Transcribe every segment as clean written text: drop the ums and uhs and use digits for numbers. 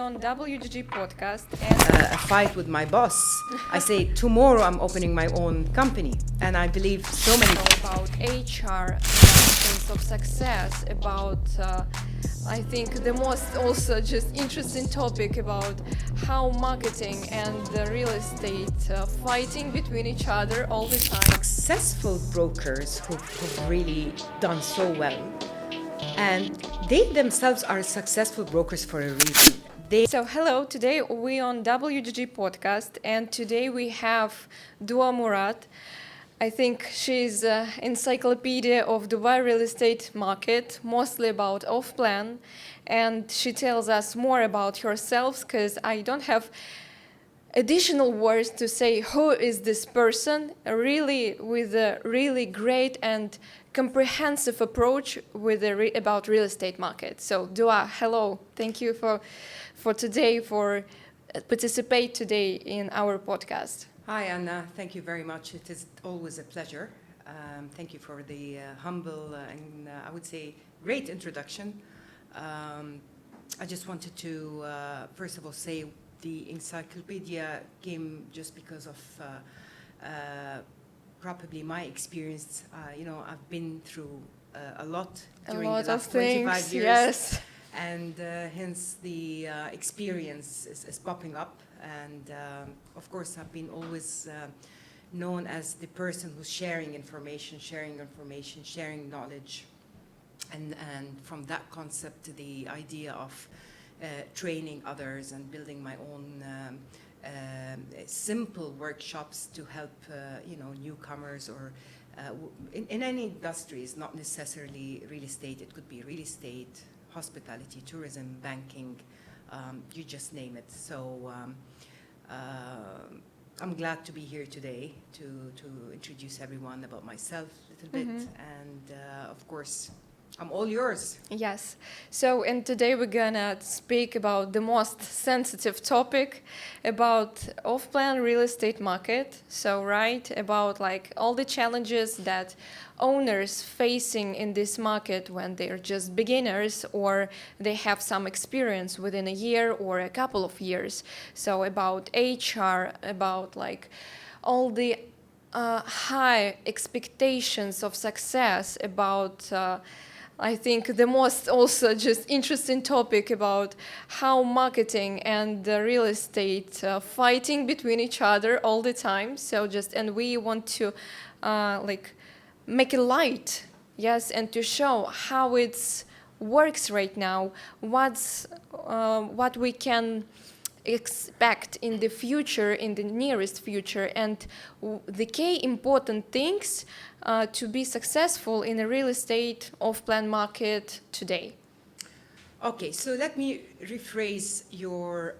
on WGG podcast and a fight with my boss. I say, tomorrow I'm opening my own company. And I believe so many... about HR, sense of success, about, I think, the most also just interesting topic about how marketing and the real estate fighting between each other all the time. Successful brokers who've really done so well. And they themselves are successful brokers for a reason. So hello, today we on WGG podcast, and today we have Duaa Mourad. I think she's encyclopedia of Dubai real estate market, mostly about off-plan, and she tells us more about herself because I don't have additional words to say who is this person, really with a really great and comprehensive approach with about real estate market. So Duaa, hello, thank you for today, for participate today in our podcast. Hi, Anna. Thank you very much. It is always a pleasure. Thank you for the humble and I would say great introduction. I just wanted to, first of all, say the encyclopedia came just because of probably my experience. I've been through a lot during the last 25 years. Yes. And hence the experience is popping up. And of course, I've been always known as the person who's sharing information, sharing knowledge. And from that concept to the idea of training others and building my own simple workshops to help newcomers or in any industries, not necessarily real estate. It could be real estate, hospitality, tourism, banking, you just name it. So I'm glad to be here today to introduce everyone about myself a little bit. And of course, I'm all yours. Yes. So, and today we're gonna speak about the most sensitive topic about off-plan real estate market. So, right, about like all the challenges that owners facing in this market when they're just beginners or they have some experience within a year or a couple of years. So, about HR, about like all the high expectations of success, about I think the most also just interesting topic about how marketing and the real estate fighting between each other all the time. So and we want to like make it light, yes, and to show how it works right now, what we can expect in the future, in the nearest future, and the key important things to be successful in a real estate off-plan market today. Okay, so let me rephrase your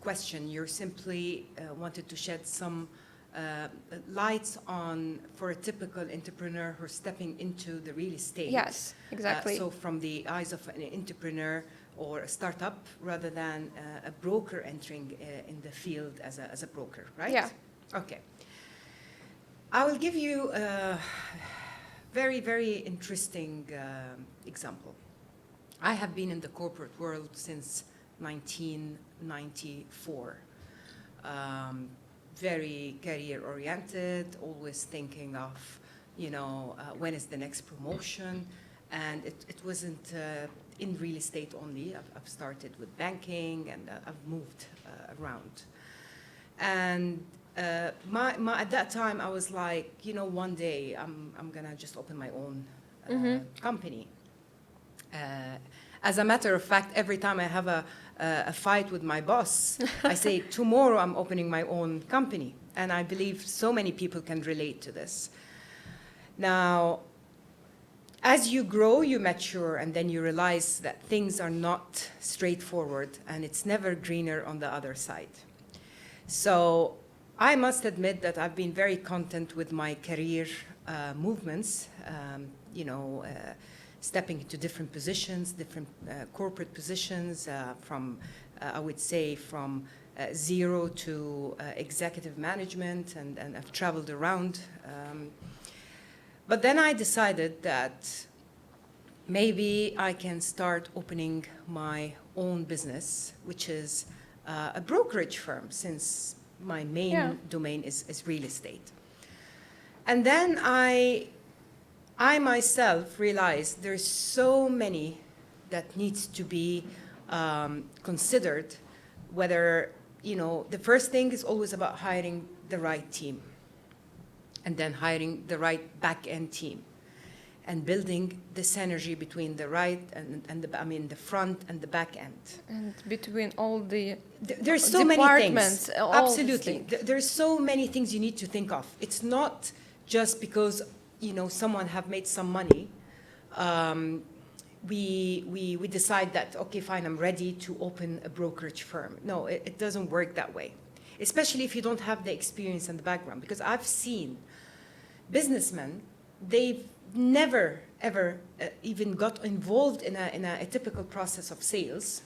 question. You simply wanted to shed some lights on for a typical entrepreneur who's stepping into the real estate. Yes, exactly. So from the eyes of an entrepreneur or a startup rather than a broker entering in the field as a broker, right? Yeah. Okay. I will give you a very, very interesting example. I have been in the corporate world since 1994. Very career-oriented, always thinking of, when is the next promotion? And it wasn't in real estate only. I've started with banking and I've moved around. And at that time, I was like, one day I'm gonna just open my own company. As a matter of fact, every time I have a fight with my boss, I say, tomorrow I'm opening my own company. And I believe so many people can relate to this. Now, as you grow, you mature, and then you realize that things are not straightforward, and it's never greener on the other side. So I must admit that I've been very content with my career movements, stepping into different positions, different corporate positions, I would say, from zero to executive management, and I've traveled around. But then I decided that maybe I can start opening my own business, which is a brokerage firm, since my main domain is real estate. And then I myself realized there's so many that needs to be considered, whether, the first thing is always about hiring the right team, and then hiring the right back-end team, and building the synergy between the right and the front and the back end. And between all the there's so many things. Absolutely. There's so many things you need to think of. It's not just because, someone have made some money, we decide that, okay, fine, I'm ready to open a brokerage firm. No, it doesn't work that way, especially if you don't have the experience and the background. Because I've seen businessmen, they've never, ever even got involved in a typical process of sales.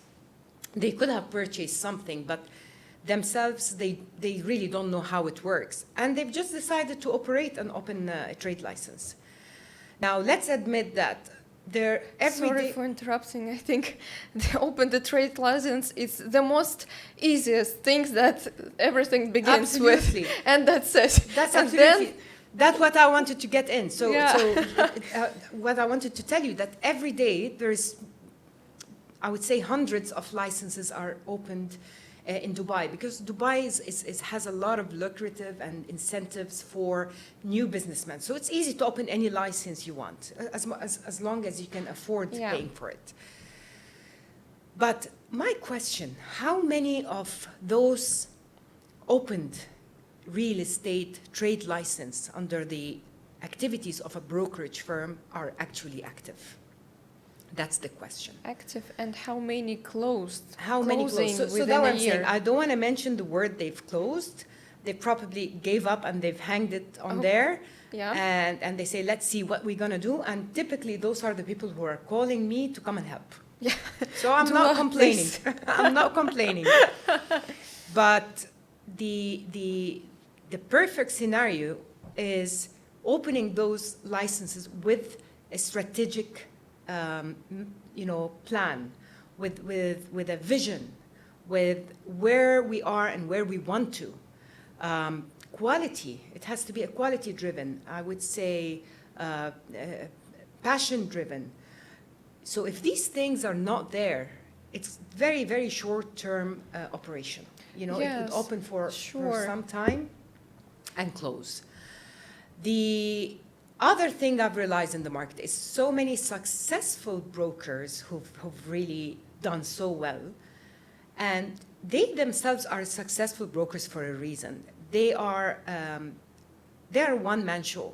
They could have purchased something, but themselves, they really don't know how it works. And they've just decided to operate and open a trade license. Now, let's admit that Sorry for interrupting. I think they open the trade license. It's the most easiest things that everything begins with. And that's it. That's absolutely. That's what I wanted to get in. So what I wanted to tell you, that every day there's, I would say, hundreds of licenses are opened in Dubai, because Dubai has a lot of lucrative and incentives for new businessmen. So it's easy to open any license you want, as long as you can afford paying for it. But my question, how many of those opened real estate trade license under the activities of a brokerage firm are actually active? That's the question. Active, and how many closed? How many closed? So that's what I'm saying. I don't want to mention the word they've closed. They probably gave up and they've hanged it on there. Yeah. And they say, let's see what we're going to do. And typically those are the people who are calling me to come and help. Yeah. So I'm not complaining. I'm not complaining. But the perfect scenario is opening those licenses with a strategic plan, with a vision, with where we are and where we want to. Quality, it has to be a quality-driven, I would say, passion-driven. So if these things are not there, it's very, very short-term operation. It would open for some time and close. The other thing I've realized in the market is so many successful brokers who've really done so well, and they themselves are successful brokers for a reason. They're a one-man show.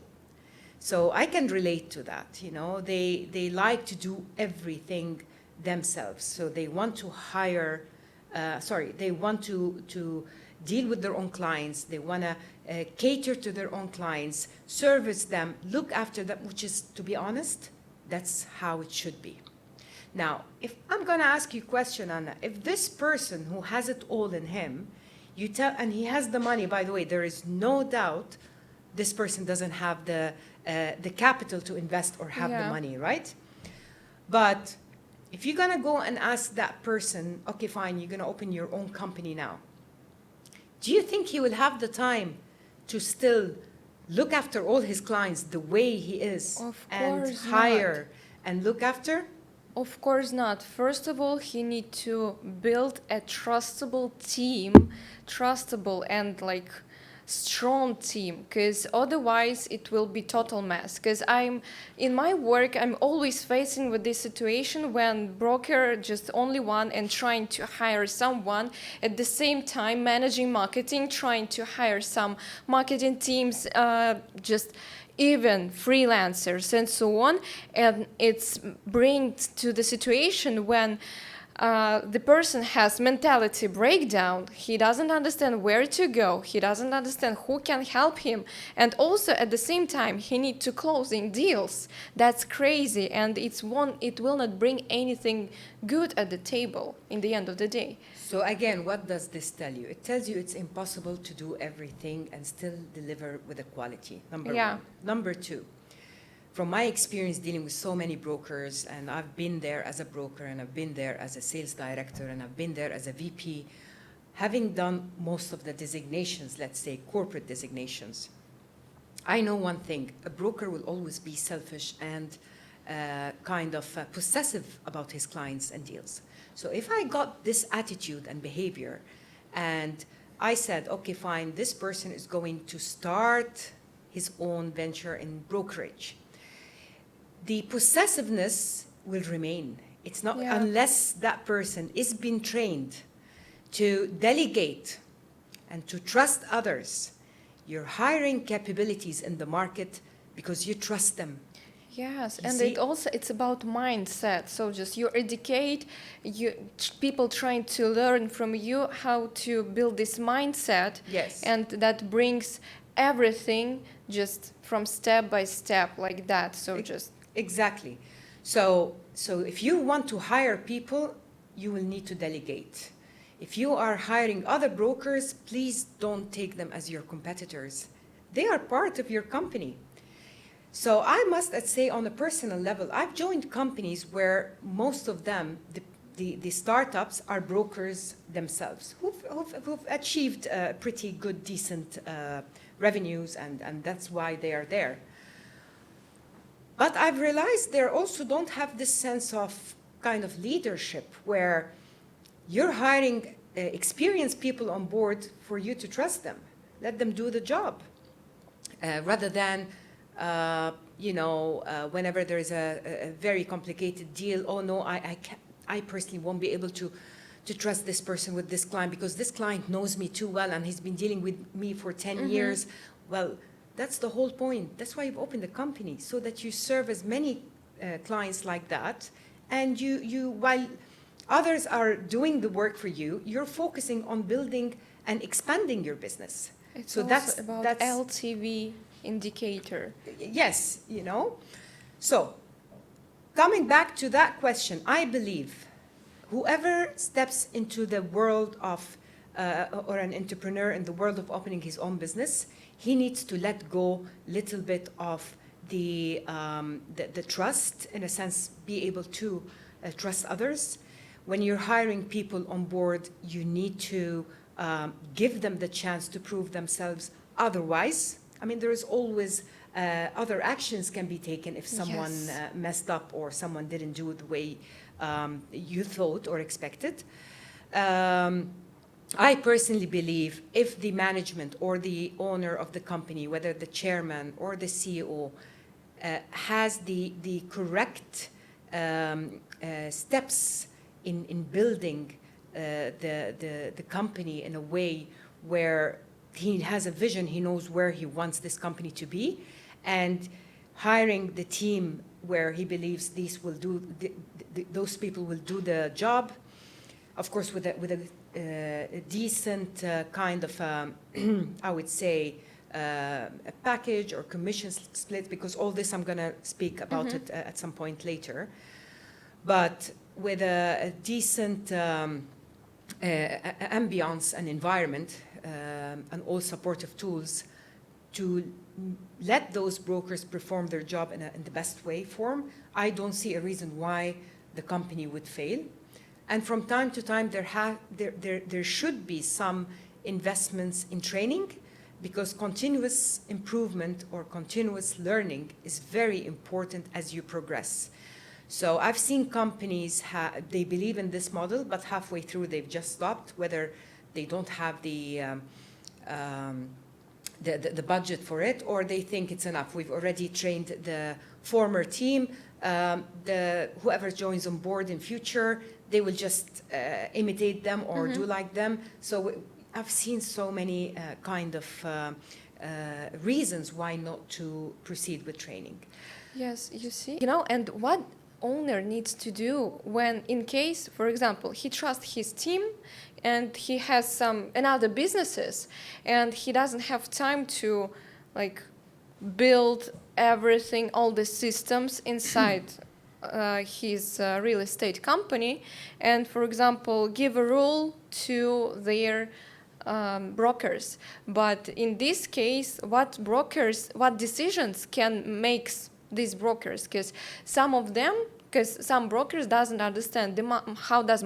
So I can relate to that. They like to do everything themselves. So they want to they want to deal with their own clients. They want to cater to their own clients, service them, look after them, which is, to be honest, that's how it should be. Now, if I'm going to ask you a question, Anna, if this person who has it all in him, and he has the money, by the way, there is no doubt this person doesn't have the capital to invest or have the money, right? But if you're going to go and ask that person, okay, fine, you're going to open your own company now, do you think he will have the time to still look after all his clients the way he is, and hire and look after? Of course not. First of all, he needs to build a trustable team, and strong team, because otherwise it will be total mess. Because in my work, I'm always facing with this situation when broker just only one and trying to hire someone, at the same time managing marketing, trying to hire some marketing teams, just even freelancers and so on. And it's brings to the situation when the person has mentality breakdown. He doesn't understand where to go. He doesn't understand who can help him. And also at the same time, he needs to closing deals. That's crazy. And it will not bring anything good at the table in the end of the day. So again, what does this tell you? It tells you it's impossible to do everything and still deliver with a quality, number one. Number two, from my experience dealing with so many brokers, and I've been there as a broker, and I've been there as a sales director, and I've been there as a VP, having done most of the designations, let's say corporate designations, I know one thing: a broker will always be selfish and possessive about his clients and deals. So if I got this attitude and behavior, and I said, okay, fine, this person is going to start his own venture in brokerage, the possessiveness will remain. It's not unless that person is being trained to delegate and to trust others. You're hiring capabilities in the market because you trust them. Yes, and it's about mindset. So just you educate people trying to learn from you how to build this mindset. Yes. And that brings everything just from step by step like that. So exactly. So if you want to hire people, you will need to delegate. If you are hiring other brokers, please don't take them as your competitors. They are part of your company. So I must say, on a personal level, I've joined companies where most of them, the startups, are brokers themselves who've achieved pretty good, decent revenues, and that's why they are there. But I've realized they also don't have this sense of kind of leadership where you're hiring experienced people on board for you to trust them. Let them do the job. Rather than, whenever there is a very complicated deal, oh no, I personally won't be able to trust this person with this client because this client knows me too well and he's been dealing with me for 10 years. Well, that's the whole point. That's why you've opened a company, so that you serve as many clients like that. And you while others are doing the work for you, you're focusing on building and expanding your business. It's so that's about LTV indicator. Yes, So coming back to that question, I believe whoever steps into the world of, or an entrepreneur in the world of opening his own business, he needs to let go a little bit of the trust, in a sense, be able to trust others. When you're hiring people on board, you need to give them the chance to prove themselves. Otherwise, there is always other actions can be taken if someone messed up or someone didn't do it the way you thought or expected. I personally believe if the management or the owner of the company, whether the chairman or the CEO, has the correct steps in building the company in a way where he has a vision, he knows where he wants this company to be, and hiring the team where he believes those people will do the job, of course with a decent kind of, I would say, a package or commission split, because all this I'm going to speak about it at some point later. But with a decent ambience and environment and all supportive tools to let those brokers perform their job in the best way form, I don't see a reason why the company would fail. And from time to time, there should be some investments in training, because continuous improvement or continuous learning is very important as you progress. So I've seen companies, they believe in this model, but halfway through they've just stopped, whether they don't have the budget for it, or they think it's enough. We've already trained the former team. Whoever joins on board in future, they will just imitate them or do like them. So I've seen so many reasons why not to proceed with training. Yes, you see. And what owner needs to do when, in case, for example, he trusts his team and he has some another businesses and he doesn't have time to build everything, all the systems inside his real estate company, and, for example, give a rule to their brokers. But in this case, what decisions can make these brokers, because some brokers doesn't understand how does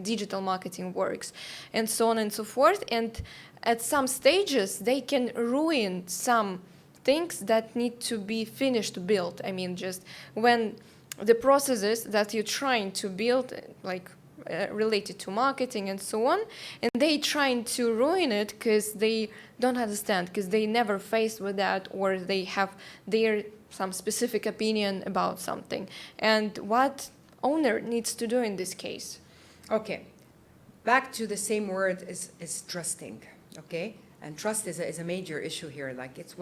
digital marketing works, and so on and so forth. And at some stages, they can ruin some things that need to be finished to build. I mean, just when the processes that you're trying to build, like related to marketing and so on, and they trying to ruin it because they don't understand, because they never faced with that, or they have some specific opinion about something. And what owner needs to do in this case? Okay, back to the same word is trusting, okay? And trust is a major issue here. Like it's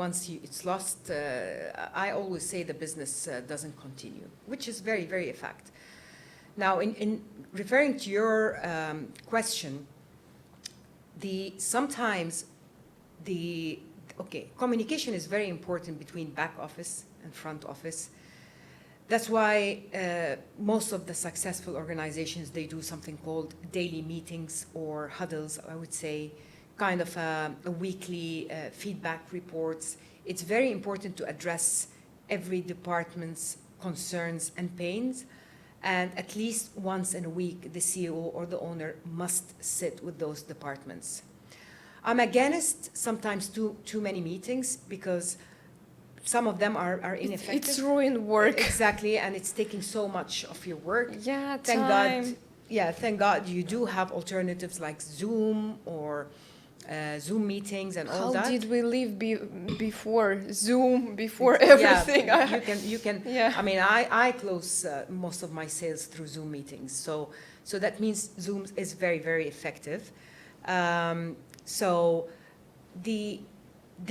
lost, I always say the business doesn't continue, which is very, very a fact. Now, in referring to your question, communication is very important between back office and front office. That's why most of the successful organizations, they do something called daily meetings or huddles, I would say, kind of a weekly feedback reports. It's very important to address every department's concerns and pains. And at least once in a week, the CEO or the owner must sit with those departments. I'm against sometimes too many meetings, because some of them are ineffective. It's ruined work. Exactly, and it's taking so much of your work. Yeah, thank time. God. Yeah, thank God you do have alternatives like Zoom or Zoom meetings and all that. How did we live before Zoom, before everything? Yeah, you can. Yeah. I mean, I close most of my sales through Zoom meetings, so that means Zoom is very, very effective. So the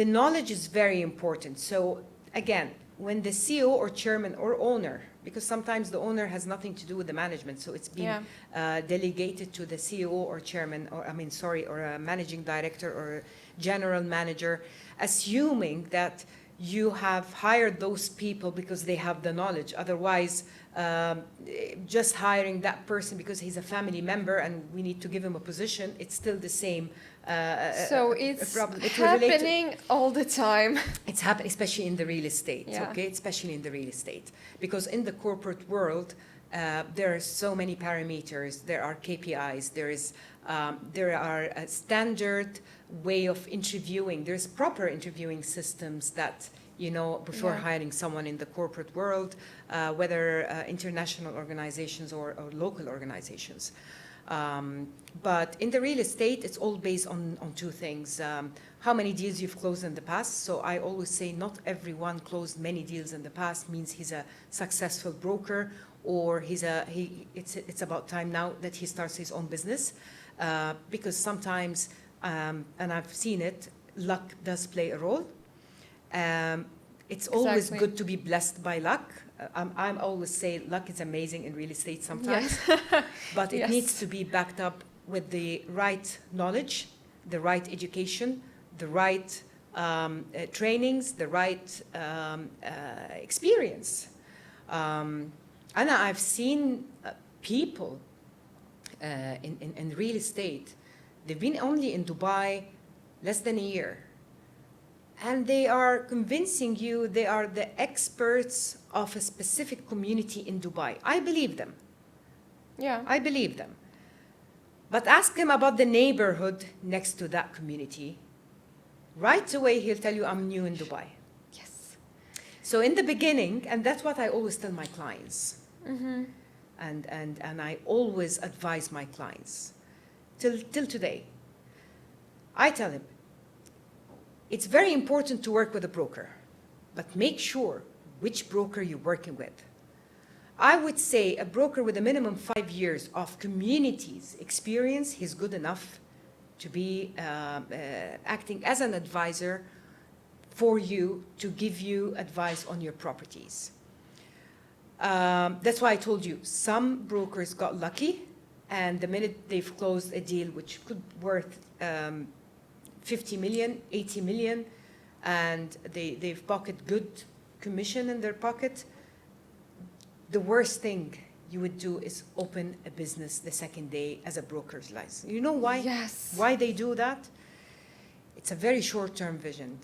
knowledge is very important. So again, when the CEO or chairman or owner, because sometimes the owner has nothing to do with the management, so it's been delegated to the CEO or chairman, or or a managing director or general manager, assuming that you have hired those people because they have the knowledge. Otherwise, just hiring that person because he's a family member and we need to give him a position, it's still the same. So it's happening all the time. It's happening, especially in the real estate, Yeah. okay? Especially in the real estate. Because in the corporate world, there are so many parameters. There are KPIs. There are a standard way of interviewing. There's proper interviewing systems that, before hiring someone in the corporate world, whether international organizations or local organizations. But in the real estate, it's all based on two things. How many deals you've closed in the past. So I always say not everyone closed many deals in the past means he's a successful broker, or it's about time now that he starts his own business. Because sometimes, and I've seen it, luck does play a role. It's always good to be blessed by luck. I'm always say luck is amazing in real estate sometimes, but it needs to be backed up with the right knowledge, the right education, the right trainings, the right experience. And I've seen people in real estate, they've been only in Dubai less than a year. And they are convincing you they are the experts of a specific community in Dubai. I believe them. Yeah. I believe them. But ask him about the neighborhood next to that community. Right away, he'll tell you, I'm new in Dubai. Yes. So in the beginning, and that's what I always tell my clients, and I always advise my clients, till today, I tell him, it's very important to work with a broker, but make sure which broker you're working with. I would say a broker with a minimum 5 years of communities experience, he's good enough to be acting as an advisor for you, to give you advice on your properties. That's why I told you, some brokers got lucky, and the minute they've closed a deal which could worth 50 million, 80 million, and they've pocketed good commission in their pocket, the worst thing you would do is open a business the second day as a broker's license. You know why? Yes. Why they do that? It's a very short-term vision.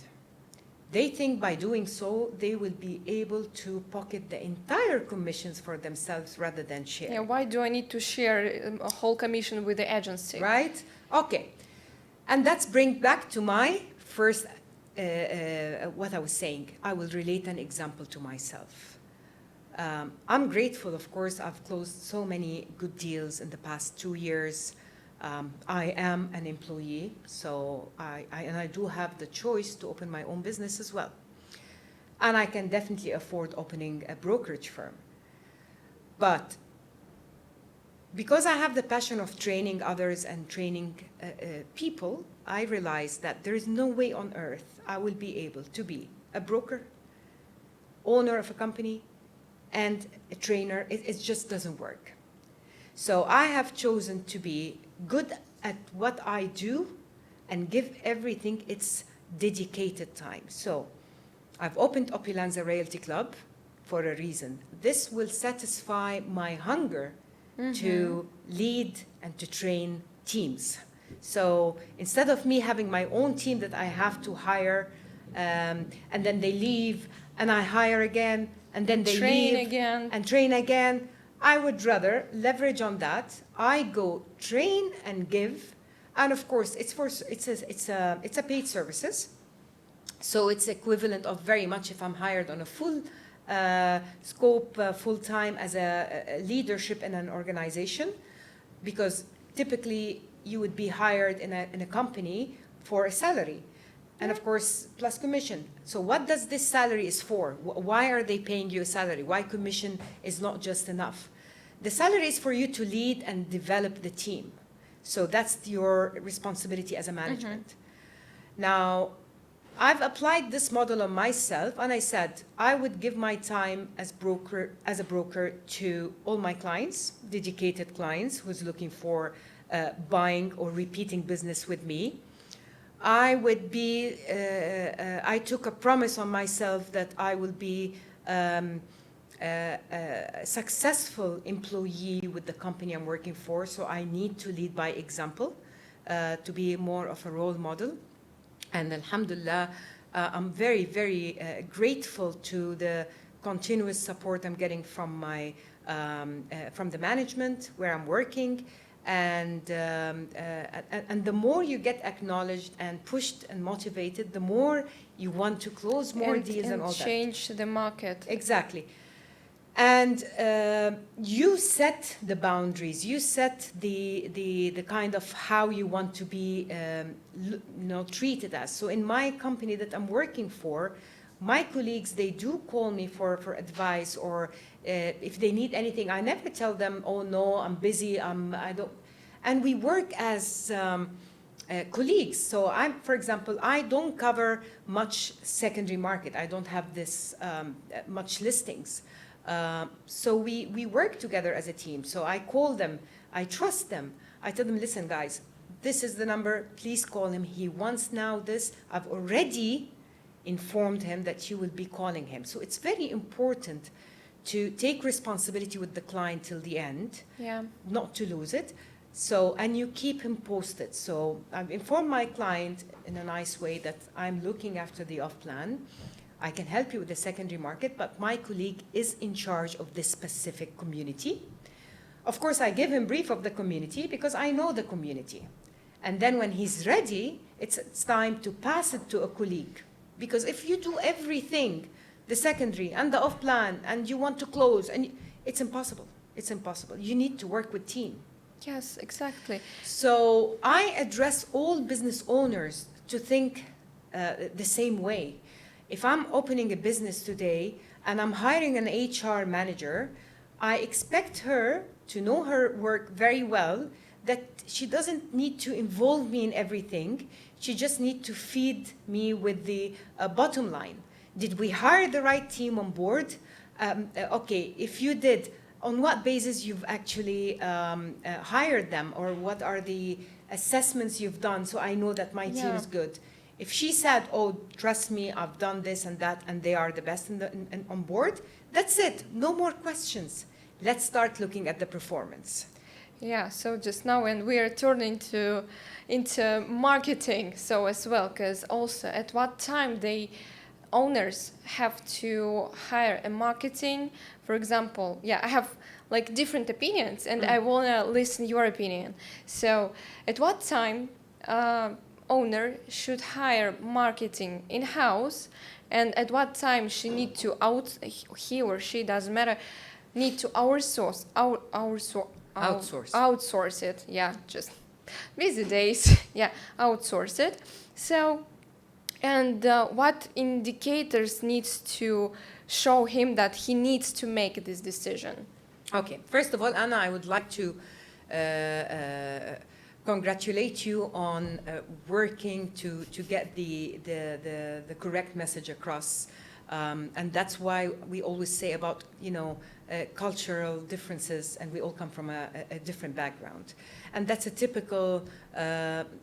They think by doing so, they will be able to pocket the entire commissions for themselves rather than share. Yeah, why do I need to share a whole commission with the agency? Right? Okay. And that's bring back to my first, what I was saying. I will relate an example to myself. I'm grateful, of course, I've closed so many good deals in the past 2 years. I am an employee, so I do have the choice to open my own business as well. And I can definitely afford opening a brokerage firm. But because I have the passion of training others and training people, I realized that there is no way on earth I will be able to be a broker, owner of a company, and a trainer. It just doesn't work. So I have chosen to be good at what I do and give everything its dedicated time. So I've opened Opulenza Realty Club for a reason. This will satisfy my hunger to lead and to train teams. So instead of me having my own team that I have to hire, and then they leave, and I hire again, and then they Train leave again. and train again, I would rather leverage on that. I go train and give, and of course it's a paid services, so it's equivalent of very much if I'm hired on a full scope, full time as a leadership in an organization, because typically you would be hired in a company for a salary. And of course, plus commission. So what does this salary is for? Why are they paying you a salary? Why commission is not just enough? The salary is for you to lead and develop the team. So that's your responsibility as a management. Now, I've applied this model on myself, and I said I would give my time as a broker to all my clients, dedicated clients who's looking for buying or repeating business with me. I would be, I took a promise on myself that I will be a successful employee with the company I'm working for, so I need to lead by example to be more of a role model. And alhamdulillah, I'm very, very grateful to the continuous support I'm getting from my, from the management where I'm working. And the more you get acknowledged and pushed and motivated, the more you want to close more deals and all that. Change the market. Exactly. And you set the boundaries. You set the kind of how you want to be treated as. So in my company that I'm working for, my colleagues, they do call me for advice, or if they need anything. I never tell them, oh no, I'm busy, I don't. And we work as colleagues. So for example, I don't cover much secondary market. I don't have this much listings. So we work together as a team. So I call them, I trust them. I tell them, listen guys, this is the number, please call him. He wants now this. I've already informed him that you will be calling him. So it's very important to take responsibility with the client till the end, not to lose it. So, and you keep him posted. So I've informed my client in a nice way that I'm looking after the off-plan. I can help you with the secondary market, but my colleague is in charge of this specific community. Of course, I give him brief of the community because I know the community. And then when he's ready, it's time to pass it to a colleague. Because if you do everything, the secondary and the off-plan, and you want to close, and it's impossible. It's impossible. You need to work with team. Yes, exactly. So I address all business owners to think the same way. If I'm opening a business today and I'm hiring an HR manager, I expect her to know her work very well, that she doesn't need to involve me in everything. She just needs to feed me with the bottom line. Did we hire the right team on board? Okay, if you did, on what basis you've actually hired them, or what are the assessments you've done, so I know that my team is good. If she said, oh, trust me, I've done this and that, and they are the best on board, that's it. No more questions. Let's start looking at the performance. Yeah, so just now, and we are turning into marketing, so as well, because also at what time they owners have to hire a marketing, for example, I have like different opinions, and I want to listen your opinion. So at what time owner should hire marketing in-house, and at what time he or she, doesn't matter, need to outsource it. Yeah, just busy days. Yeah, outsource it. So, and what indicators needs to show him that he needs to make this decision? Okay, first of all, Anna, I would like to congratulate you on working to get the correct message across. And that's why we always say about, cultural differences, and we all come from a different background. And that's a typical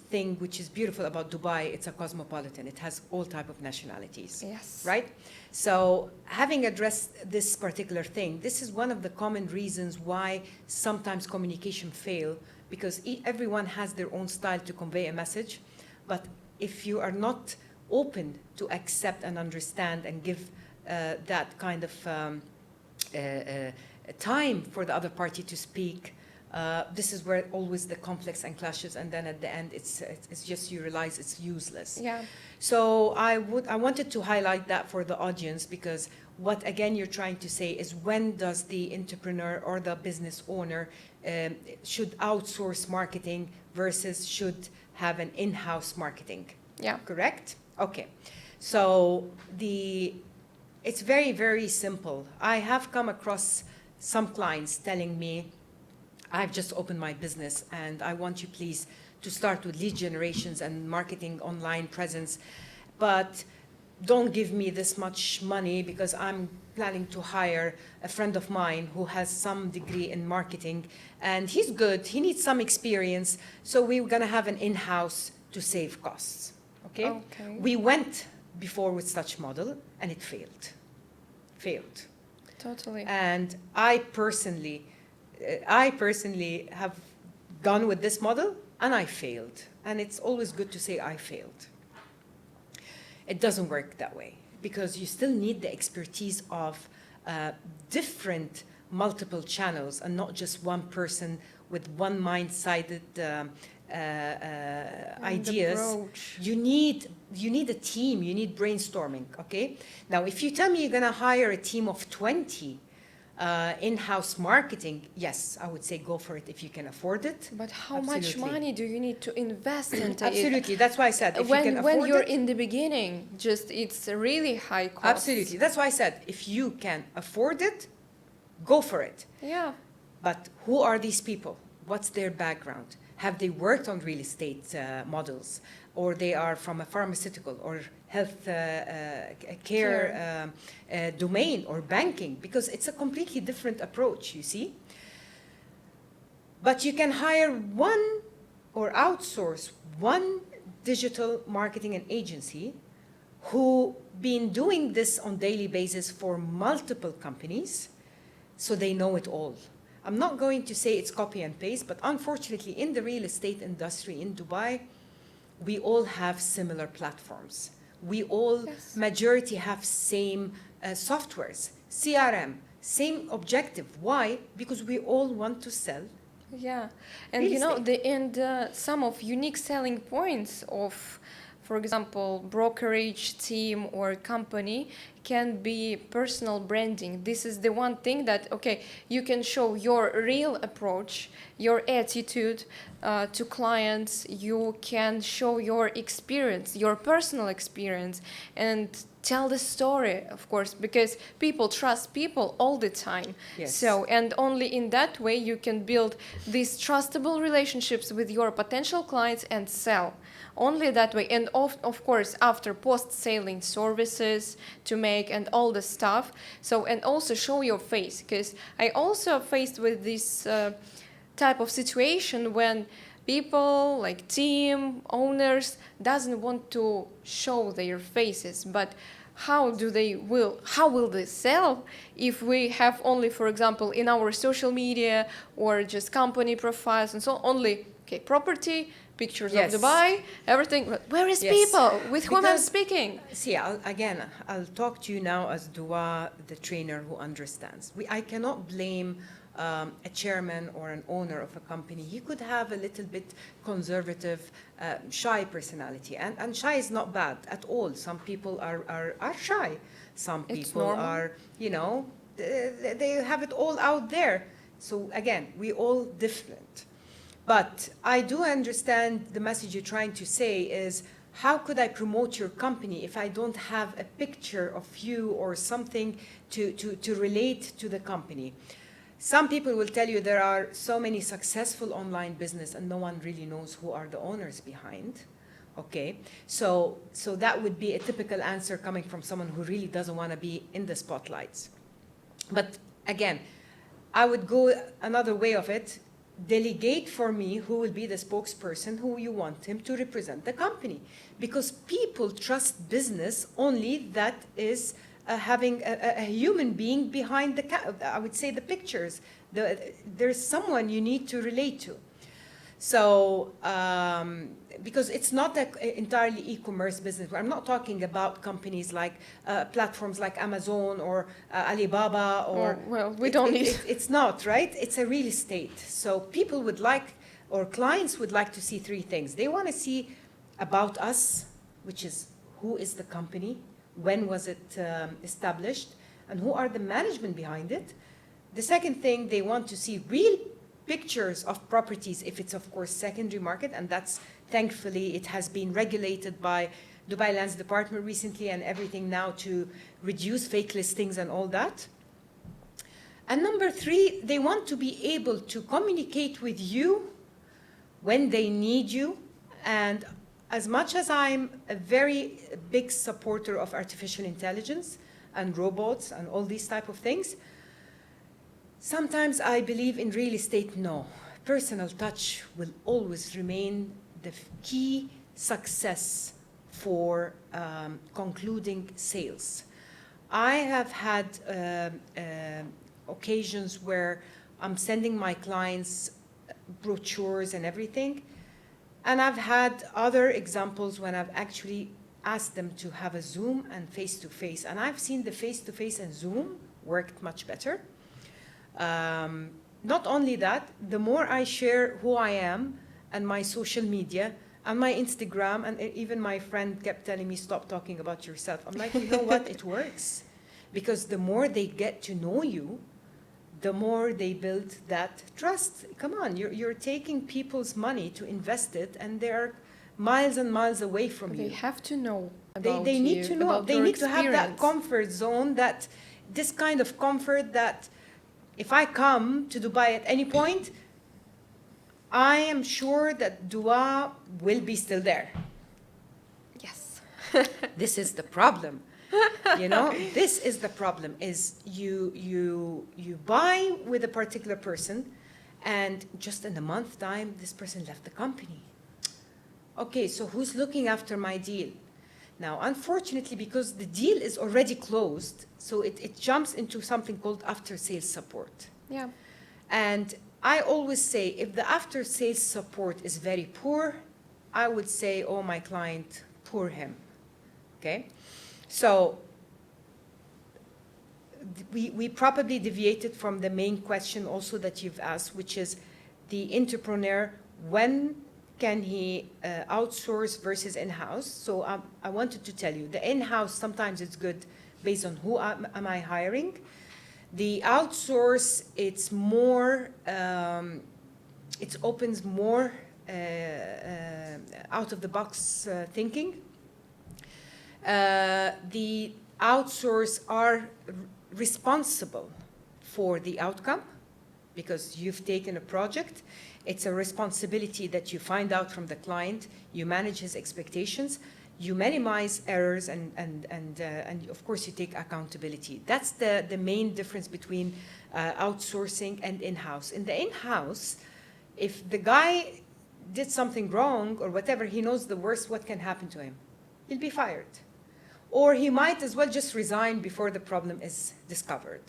thing which is beautiful about Dubai. It's a cosmopolitan. It has all type of nationalities. Yes. Right? So having addressed this particular thing, this is one of the common reasons why sometimes communication fail, because everyone has their own style to convey a message. But if you are not open to accept and understand and give that kind of time for the other party to speak, this is where always the conflicts and clashes, and then at the end it's just you realize it's useless. Yeah. So I wanted to highlight that for the audience, because what again you're trying to say is, when does the entrepreneur or the business owner should outsource marketing versus should have an in-house marketing? Yeah. Correct? Okay. So it's very, very simple. I have come across some clients telling me, I've just opened my business and I want you please to start with lead generations and marketing online presence, but don't give me this much money because I'm planning to hire a friend of mine who has some degree in marketing and he's good, he needs some experience, so we're gonna have an in-house to save costs. Okay? We went before with such model and it failed. Totally. And I personally have gone with this model and I failed. And it's always good to say I failed. It doesn't work that way, because you still need the expertise of different multiple channels and not just one person with one mind-sided ideas. You need a team, you need brainstorming, okay? Now, if you tell me you're gonna hire a team of 20 in-house marketing, yes, I would say go for it if you can afford it. But how much money do you need to invest into Absolutely, that's why I said if you can afford when you're it, in the beginning, it's a really high cost. Absolutely, that's why I said if you can afford it, go for it. Yeah. But who are these people? What's their background? Have they worked on real estate models, or they are from a pharmaceutical or health care domain or banking? Because it's a completely different approach, you see. But you can hire one or outsource one digital marketing and agency who been doing this on daily basis for multiple companies, so they know it all. I'm not going to say it's copy and paste, but unfortunately in the real estate industry in Dubai, we all have similar platforms. We all, majority have same softwares, CRM, same objective. Why? Because we all want to sell. Yeah, and some of unique selling points of, for example, brokerage team or company can be personal branding. This is the one thing that, okay, you can show your real approach, your attitude to clients. You can show your experience, your personal experience, and tell the story, of course, because people trust people all the time. Yes. So, and only in that way you can build these trustable relationships with your potential clients and sell. Only that way. And of course, after post-selling services to make and all the stuff. So, and also show your face, because I also faced with this type of situation when people like team owners doesn't want to show their faces, but how will they sell if we have only, for example, in our social media or just company profiles and so on, only Okay, property, pictures Yes. of Dubai, everything. But where is Yes. people? With whom I'm Because- speaking? See, I'll talk to you now as Duaa, the trainer who understands. I cannot blame a chairman or an owner of a company. He could have a little bit conservative, shy personality. And shy is not bad at all. Some people are shy. Some It's people normal. are, they have it all out there. So again, we all different. But I do understand the message you're trying to say is, how could I promote your company if I don't have a picture of you or something to relate to the company? Some people will tell you there are so many successful online business and no one really knows who are the owners behind. Okay, so that would be a typical answer coming from someone who really doesn't want to be in the spotlights. But again, I would go another way of it. Delegate for me who will be the spokesperson who you want him to represent the company. Because people trust business only that is having a human being behind I would say the pictures. There's someone you need to relate to. So, because it's not an entirely e-commerce business. I'm not talking about companies like platforms like Amazon or Alibaba or... Well, we don't need... It's not, right? It's a real estate. So people would like, or clients would like to see three things. They want to see about us, which is who is the company, when was it established, and who are the management behind it. The second thing, they want to see real pictures of properties, if it's of course secondary market, and that's thankfully it has been regulated by Dubai Lands Department recently and everything now to reduce fake listings and all that. And number three, they want to be able to communicate with you when they need you. And as much as I'm a very big supporter of artificial intelligence and robots and all these type of things, sometimes I believe in real estate, no. Personal touch will always remain the key success for concluding sales. I have had occasions where I'm sending my clients brochures and everything, and I've had other examples when I've actually asked them to have a Zoom and face-to-face, and I've seen the face-to-face and Zoom worked much better. Not only that, the more I share who I am and my social media and my Instagram, and even my friend kept telling me, stop talking about yourself. I'm like, you know what, it works. Because the more they get to know you, the more they build that trust. Come on, you're taking people's money to invest it, and they're miles and miles away from you. They have to know about They need to know. They need to have that experience. comfort zone, that this kind of comfort that if I come to Dubai at any point, I am sure that Duaa will be still there. Yes. This is the problem. This is the problem, is you buy with a particular person, and just in a month's time, this person left the company. Okay, so who's looking after my deal? Now, unfortunately, because the deal is already closed, so it jumps into something called after-sales support. Yeah. And I always say, if the after-sales support is very poor, I would say, oh, my client, poor him. Okay? So we probably deviated from the main question also that you've asked, which is the entrepreneur, when can he outsource versus in-house? So I wanted to tell you, the in-house, sometimes it's good based on who am I hiring. The outsource, it's more, it opens more out-of-the-box thinking. The outsource are responsible for the outcome because you've taken a project. It's a responsibility that you find out from the client. You manage his expectations. You minimize errors, and of course you take accountability. That's the main difference between outsourcing and in-house. In the in-house, if the guy did something wrong or whatever, he knows the worst what can happen to him. He'll be fired. Or he might as well just resign before the problem is discovered.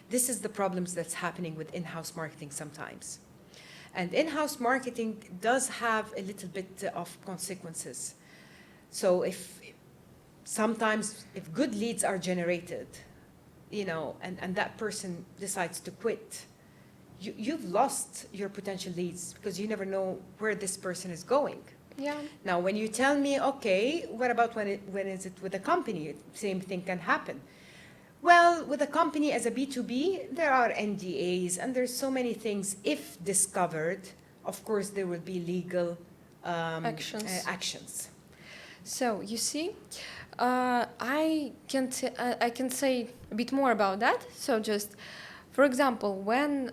This is the problems that's happening with in-house marketing sometimes. And in-house marketing does have a little bit of consequences. So sometimes if good leads are generated, you know, and that person decides to quit, you've lost your potential leads because you never know where this person is going. Yeah. Now, when you tell me, okay, what about when is it with a company? Same thing can happen. Well, with a company as a B2B, there are NDAs and there's so many things. If discovered, of course, there will be legal actions. So you see, I can say a bit more about that. So just, for example, when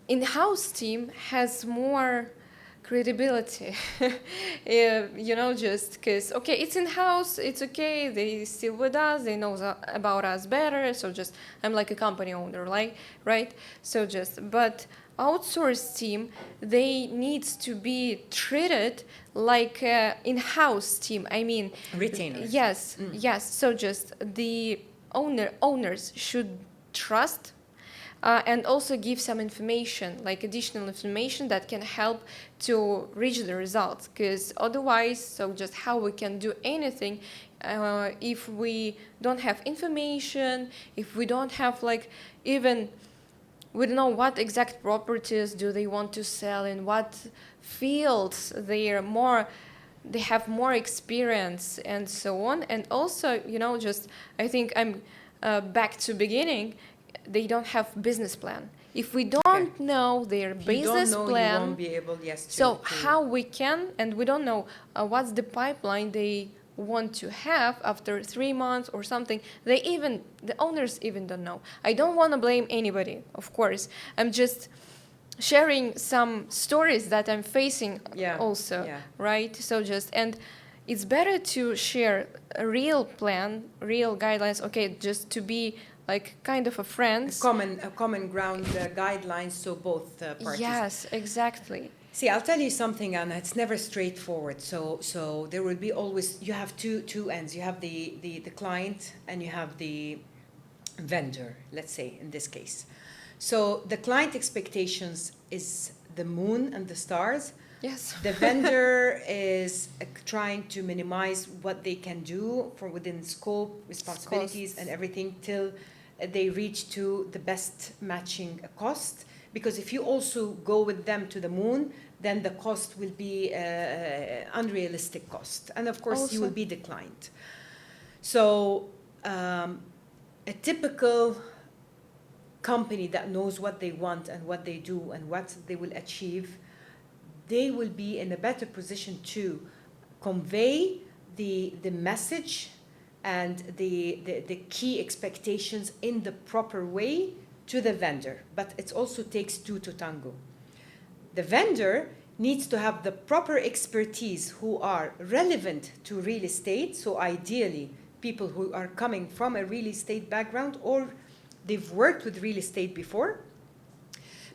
in-house team has more credibility, you know, just because, okay, it's in-house, it's okay, they still with us, they know about us better, so just, I'm like a company owner, like, right? So just, but outsourced team, they needs to be treated like in-house team. I mean, retainers. Yes, yes. So just the owners should trust and also give some information, like additional information that can help to reach the results. Because otherwise, so just how we can do anything if we don't have information, if we don't have like even, we don't know what exact properties do they want to sell, in what fields they have more experience and so on. And also, you know, just I think I'm back to beginning, they don't have business plan. If we don't know their business plan, you won't be able, so how we can, and we don't know what's the pipeline they want to have after 3 months or something, the owners even don't know. I don't want to blame anybody, of course. I'm just sharing some stories that I'm facing also, right? So just, and it's better to share a real plan, real guidelines, okay, just to be like kind of a friends. A common ground guidelines, so both parties. Yes, exactly. See, I'll tell you something, Anna, it's never straightforward. So there will be always, you have two ends. You have the client and you have the vendor, let's say, in this case. So the client expectations is the moon and the stars. Yes. The vendor is trying to minimize what they can do for within scope, responsibilities, and everything till they reach to the best matching cost. Because if you also go with them to the moon, then the cost will be unrealistic cost. And of course, you will be declined. So a typical company that knows what they want and what they do and what they will achieve, they will be in a better position to convey the message and the key expectations in the proper way to the vendor. But it also takes two to tango. The vendor needs to have the proper expertise who are relevant to real estate. So ideally, people who are coming from a real estate background or they've worked with real estate before.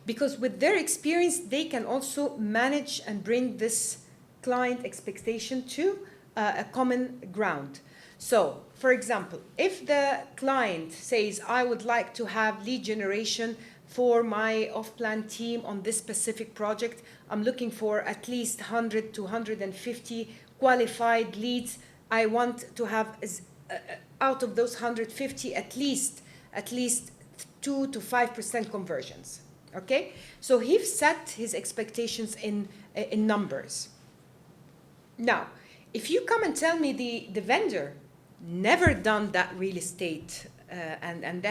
Because with their experience, they can also manage and bring this client expectation to a common ground. So, for example, if the client says, I would like to have lead generation for my off-plan team on this specific project, I'm looking for at least 100 to 150 qualified leads. I want to have, out of those 150, at least 2 to 5% conversions. Okay, so he set his expectations in numbers. Now, if you come and tell me the vendor never done that real estate, and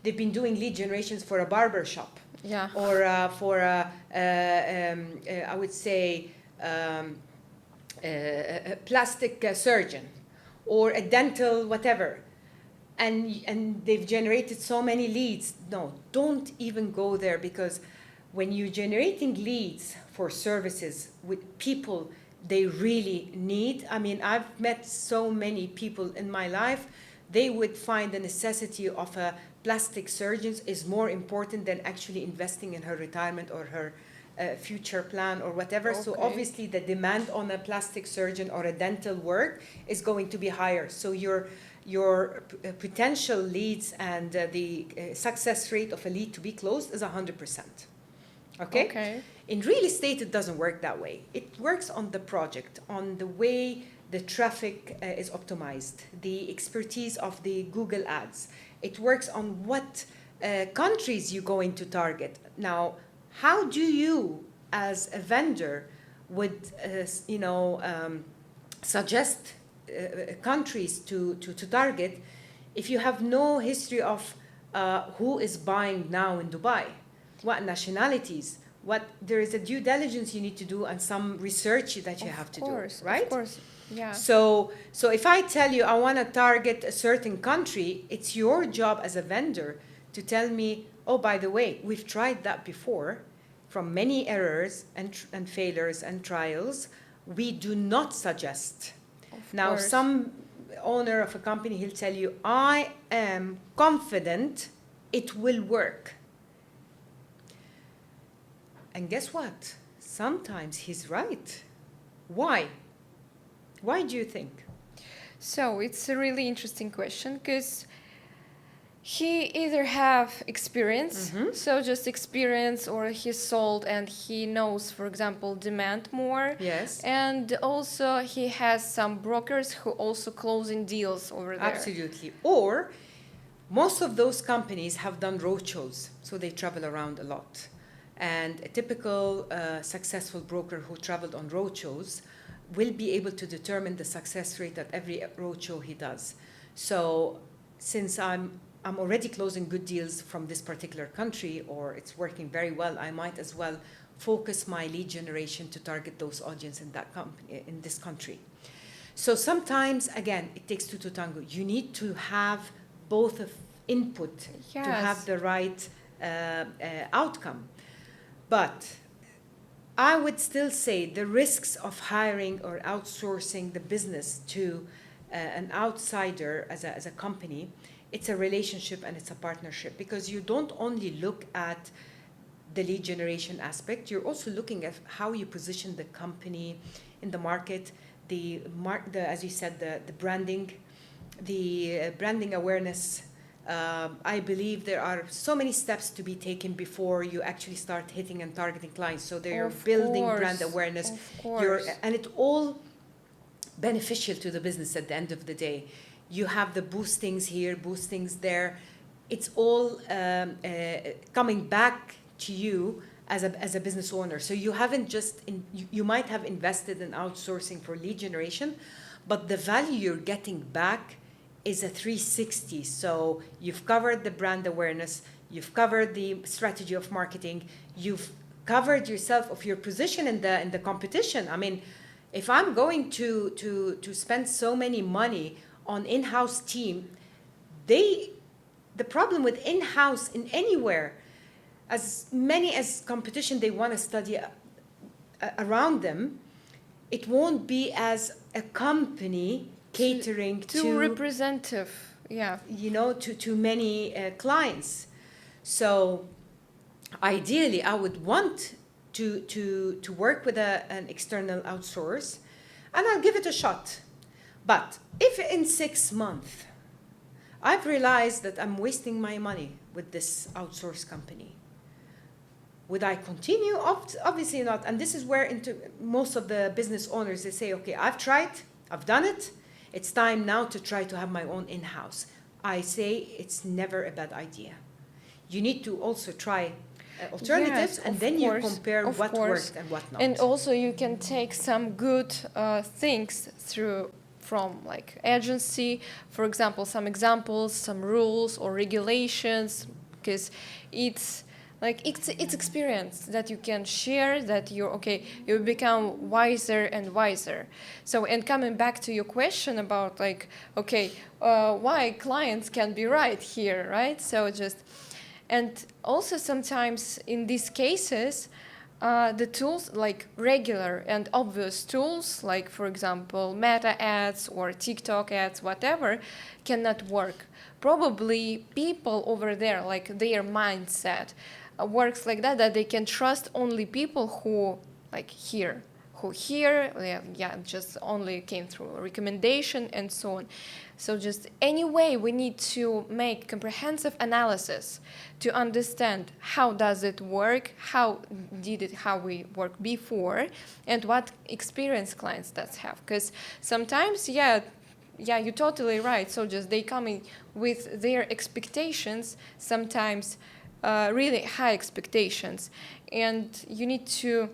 they've been doing lead generations for a barber shop, or for I would say a plastic surgeon, or a dental whatever. And they've generated so many leads. No, don't even go there, because when you're generating leads for services with people they really need, I mean, I've met so many people in my life, they would find the necessity of a plastic surgeon is more important than actually investing in her retirement or her future plan or whatever. Okay. So obviously the demand on a plastic surgeon or a dental work is going to be higher. So your potential leads and the success rate of a lead to be closed is 100%. Okay? Okay. In real estate, it doesn't work that way. It works on the project, on the way the traffic is optimized, the expertise of the Google ads. It works on what countries you're going to target. Now, how do you, as a vendor, would suggest countries to target if you have no history of who is buying now in Dubai, what nationalities, what there is a due diligence you need to do and some research that you have to do, right? Of course, yeah. So if I tell you I want to target a certain country, it's your job as a vendor to tell me, oh, by the way, we've tried that before, from many errors and failures and trials, we do not suggest. Now, some owner of a company, he'll tell you, I am confident it will work. And guess what? Sometimes he's right. Why? Why do you think? So it's a really interesting question because he either have experience, so just experience, or he sold and he knows, for example, demand more. Yes. And also he has some brokers who also closing deals over there. Absolutely. Or most of those companies have done roadshows, so they travel around a lot. And a typical successful broker who traveled on roadshows will be able to determine the success rate at every roadshow he does. So since I'm already closing good deals from this particular country, or it's working very well, I might as well focus my lead generation to target those audience in that company, in this country. So sometimes, again, it takes two to tango. You need to have both of input to have the right outcome. But I would still say the risks of hiring or outsourcing the business to an outsider as a company, it's a relationship and it's a partnership, because you don't only look at the lead generation aspect, you're also looking at how you position the company in the market, as you said, the branding, the branding awareness. I believe there are so many steps to be taken before you actually start hitting and targeting clients. So they're building brand awareness. And it's all beneficial to the business at the end of the day. You have the boostings here, boostings there. It's all coming back to you as a business owner. So you haven't just, you might have invested in outsourcing for lead generation, but the value you're getting back is a 360. So you've covered the brand awareness, you've covered the strategy of marketing, you've covered yourself of your position in the competition. I mean, if I'm going to spend so many money on in-house team, the problem with in-house in anywhere, as many as competition they want to study around them, it won't be as a company catering to representative, to many clients. So ideally, I would want to work with an external outsource, and I'll give it a shot. But if in 6 months I've realized that I'm wasting my money with this outsource company, would I continue? Obviously not. And this is where most of the business owners, they say, okay, I've tried, I've done it. It's time now to try to have my own in-house. I say it's never a bad idea. You need to also try alternatives, and then you compare what worked and what not. And also you can take some good things from like agency, for example, some examples, some rules or regulations, because it's experience that you can share, that you become wiser and wiser. So, and coming back to your question about why clients can be right here, right? So and also sometimes in these cases, the tools, like regular and obvious tools, like for example, Meta ads or TikTok ads, whatever, cannot work. Probably people over there, like their mindset works like that they can trust only people who who here, just only came through a recommendation and so on. So just anyway, we need to make comprehensive analysis to understand how does it work, how we work before, and what experience clients does have. Because sometimes, you're totally right. So just they come in with their expectations, sometimes really high expectations, and you need to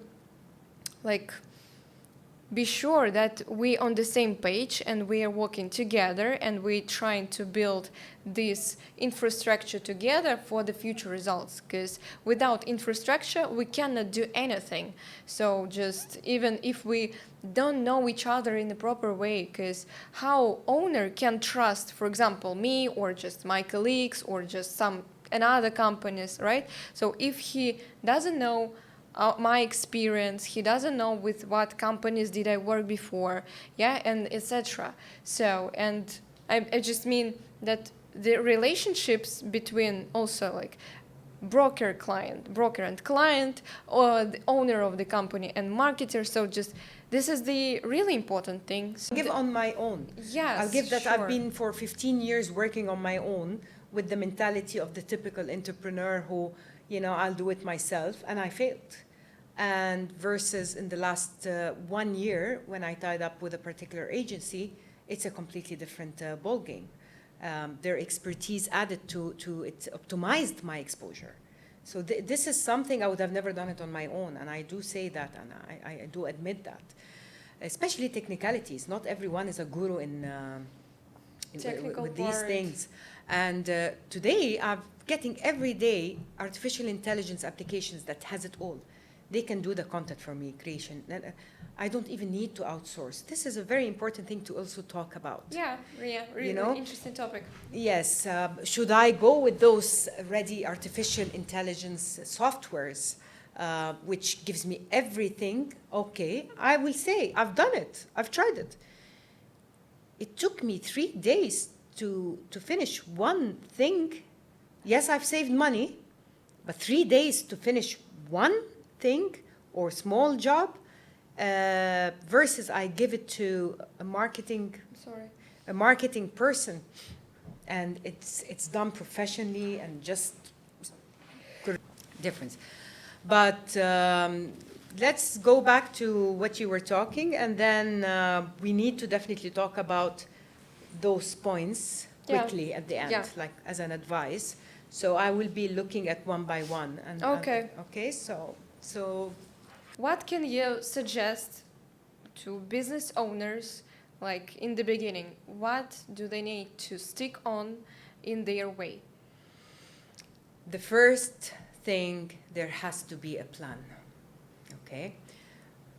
be sure that we're on the same page and we are working together and we're trying to build this infrastructure together for the future results. Because without infrastructure, we cannot do anything. So just even if we don't know each other in the proper way, because how owner can trust, for example, me or just my colleagues or just some another companies, right? So if he doesn't know my experience, he doesn't know with what companies did I work before, and etc. So, and I just mean that the relationships between also broker and client, or the owner of the company and marketer. So just this is the really important thing. So I'll give on my own. Yes, I'll give that. sure. I've been for 15 years working on my own with the mentality of the typical entrepreneur who, I'll do it myself, and I failed. And versus in the last 1 year, when I tied up with a particular agency, it's a completely different ballgame. Their expertise added to it, optimized my exposure. So this is something I would have never done it on my own, and I do say that, and I do admit that. Especially technicalities. Not everyone is a guru with these things. And today, I'm getting every day artificial intelligence applications that has it all. They can do the content for me, creation. I don't even need to outsource. This is a very important thing to also talk about. Really interesting topic. Yes. Should I go with those ready artificial intelligence softwares, which gives me everything? Okay, I will say, I've done it. I've tried it. It took me 3 days to finish one thing. Yes, I've saved money, but 3 days to finish one thing or small job versus I give it to a marketing person, and it's done professionally and just difference. But let's go back to what you were talking, and then we need to definitely talk about those points quickly at the end, like as an advice. So I will be looking at one by one. And, okay. So what can you suggest to business owners, in the beginning? What do they need to stick on in their way? The first thing, there has to be a plan, okay?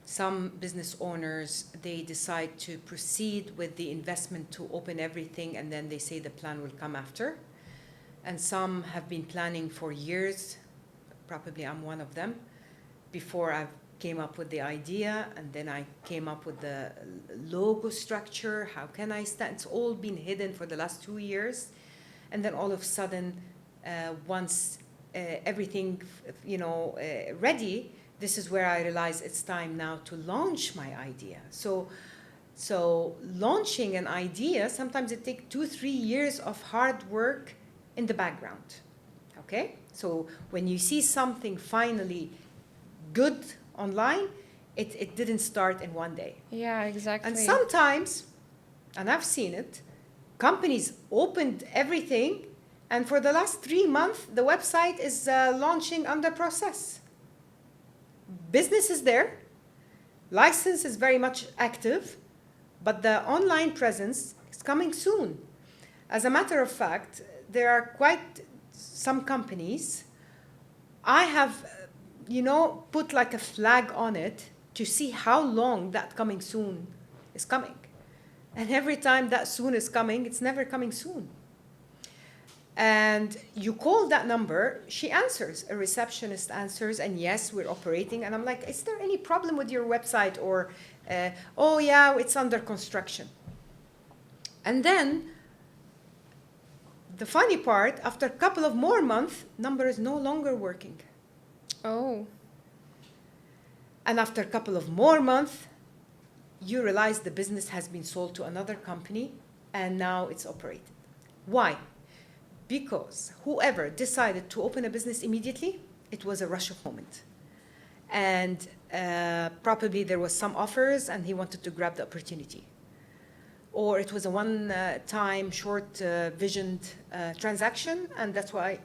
Some business owners, they decide to proceed with the investment to open everything, and then they say the plan will come after. And some have been planning for years, probably I'm one of them, before I came up with the idea, and then I came up with the logo structure. How can I start? It's all been hidden for the last 2 years. And then all of a sudden, once everything, ready, this is where I realize it's time now to launch my idea. So launching an idea, sometimes it takes 2-3 years of hard work in the background, okay? So when you see something finally good online, it didn't start in one day. Yeah, exactly. And sometimes, and I've seen it, companies opened everything, and for the last 3 months, the website is launching under process. Business is there, license is very much active, but the online presence is coming soon. As a matter of fact, there are quite some companies, I have, put like a flag on it to see how long that coming soon is coming. And every time that soon is coming, it's never coming soon. And you call that number, she answers, a receptionist answers, and yes, we're operating. And I'm like, is there any problem with your website? Or, oh yeah, it's under construction. And then, the funny part, after a couple of more months, number is no longer working. Oh. And after a couple of more months, you realize the business has been sold to another company and now it's operated. Why? Because whoever decided to open a business immediately, it was a rush of moment. And probably there was some offers and he wanted to grab the opportunity. Or it was a one-time, short-visioned transaction, and that's why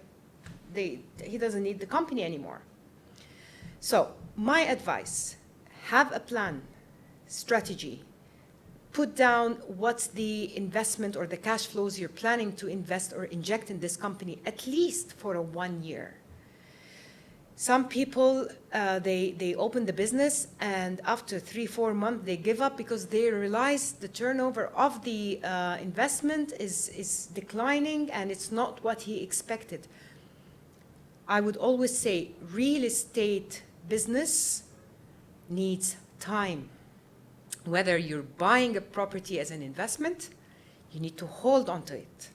he doesn't need the company anymore. So my advice, have a plan, strategy, put down what's the investment or the cash flows you're planning to invest or inject in this company, at least for 1 year. Some people, they open the business and after 3-4 months, they give up because they realize the turnover of the investment is declining and it's not what he expected. I would always say real estate business needs time. Whether you're buying a property as an investment, you need to hold on to it.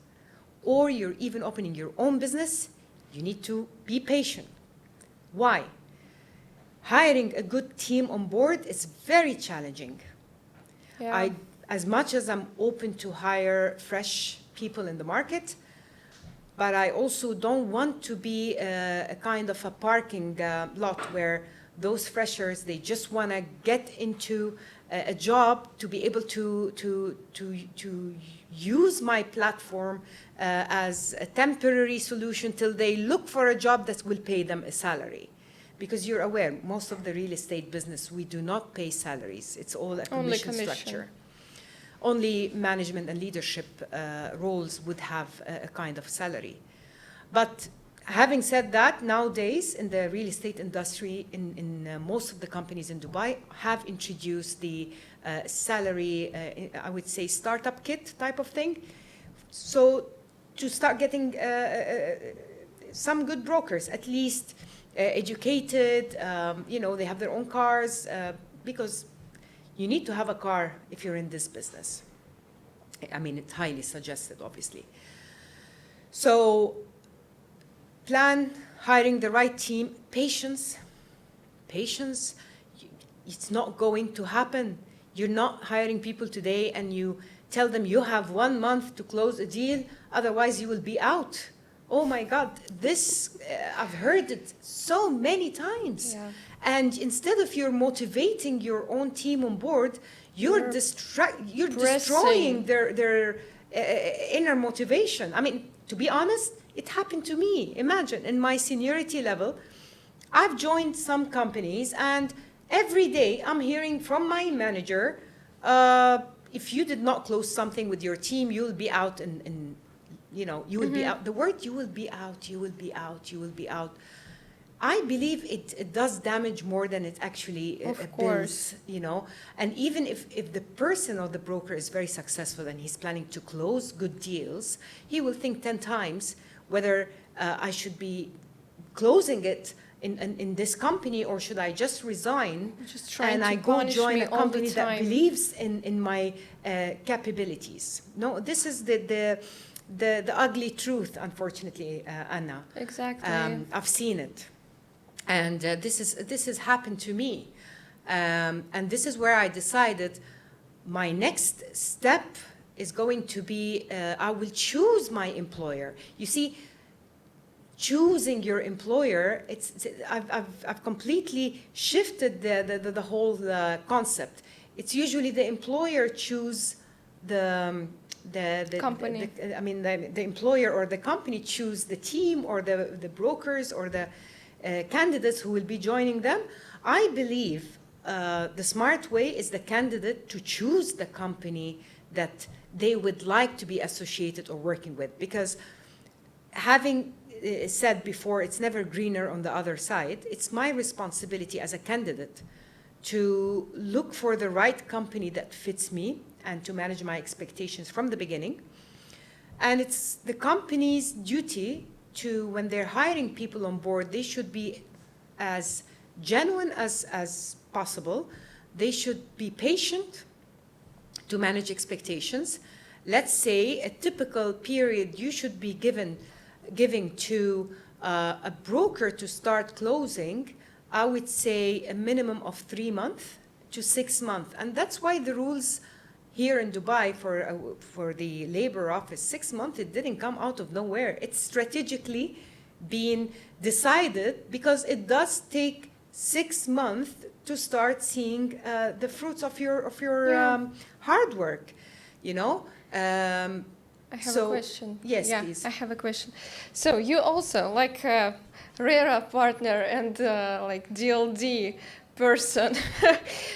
Or you're even opening your own business, you need to be patient. Why? Hiring a good team on board is very challenging. Yeah. As much as I'm open to hire fresh people in the market, but I also don't want to be a kind of a parking lot where those freshers, they just want to get into a job to be able to use my platform as a temporary solution till they look for a job that will pay them a salary. Because you're aware, most of the real estate business, we do not pay salaries. It's all a commission structure. Only management and leadership roles would have a kind of salary. But having said that, nowadays in the real estate industry, in most of the companies in Dubai have introduced the salary, I would say startup kit type of thing. So to start getting some good brokers, at least educated, they have their own cars, because you need to have a car if you're in this business. I mean, it's highly suggested, obviously. So plan, hiring the right team, patience. Patience, it's not going to happen. You're not hiring people today and you tell them you have 1 month to close a deal, otherwise you will be out. Oh my God, this, I've heard it so many times. Yeah. And instead of you're motivating your own team on board, you're destroying their inner motivation. I mean, to be honest, it happened to me. Imagine, in my seniority level, I've joined some companies and every day I'm hearing from my manager, if you did not close something with your team, you'll be out you will be out. The word you will be out, you will be out, you will be out. I believe it does damage more than it actually builds, And even if the person or the broker is very successful and he's planning to close good deals, he will think 10 times whether I should be closing it in this company or should I just resign and I go join a company that believes in my capabilities. No, this is the ugly truth, unfortunately, Anna. Exactly. I've seen it. And this has happened to me. And this is where I decided my next step is going to be, I will choose my employer. You see, choosing your employer, I've completely shifted the whole concept. It's usually the employer choose the company. The employer or the company choose the team or the brokers or the candidates who will be joining them. I believe the smart way is the candidate to choose the company that they would like to be associated or working with. Because having said before, it's never greener on the other side. It's my responsibility as a candidate to look for the right company that fits me and to manage my expectations from the beginning. And it's the company's duty to, when they're hiring people on board, they should be as genuine as possible. They should be patient to manage expectations. Let's say a typical period you should be giving to a broker to start closing I would say a minimum of 3 months to 6 months. And that's why the rules here in Dubai for the labor office, 6 months, it didn't come out of nowhere. It's strategically been decided because it does take 6 months to start seeing the fruits of your hard work, you know. I have a question. Yes, please. I have a question. So you also like a RERA partner and like DLD person.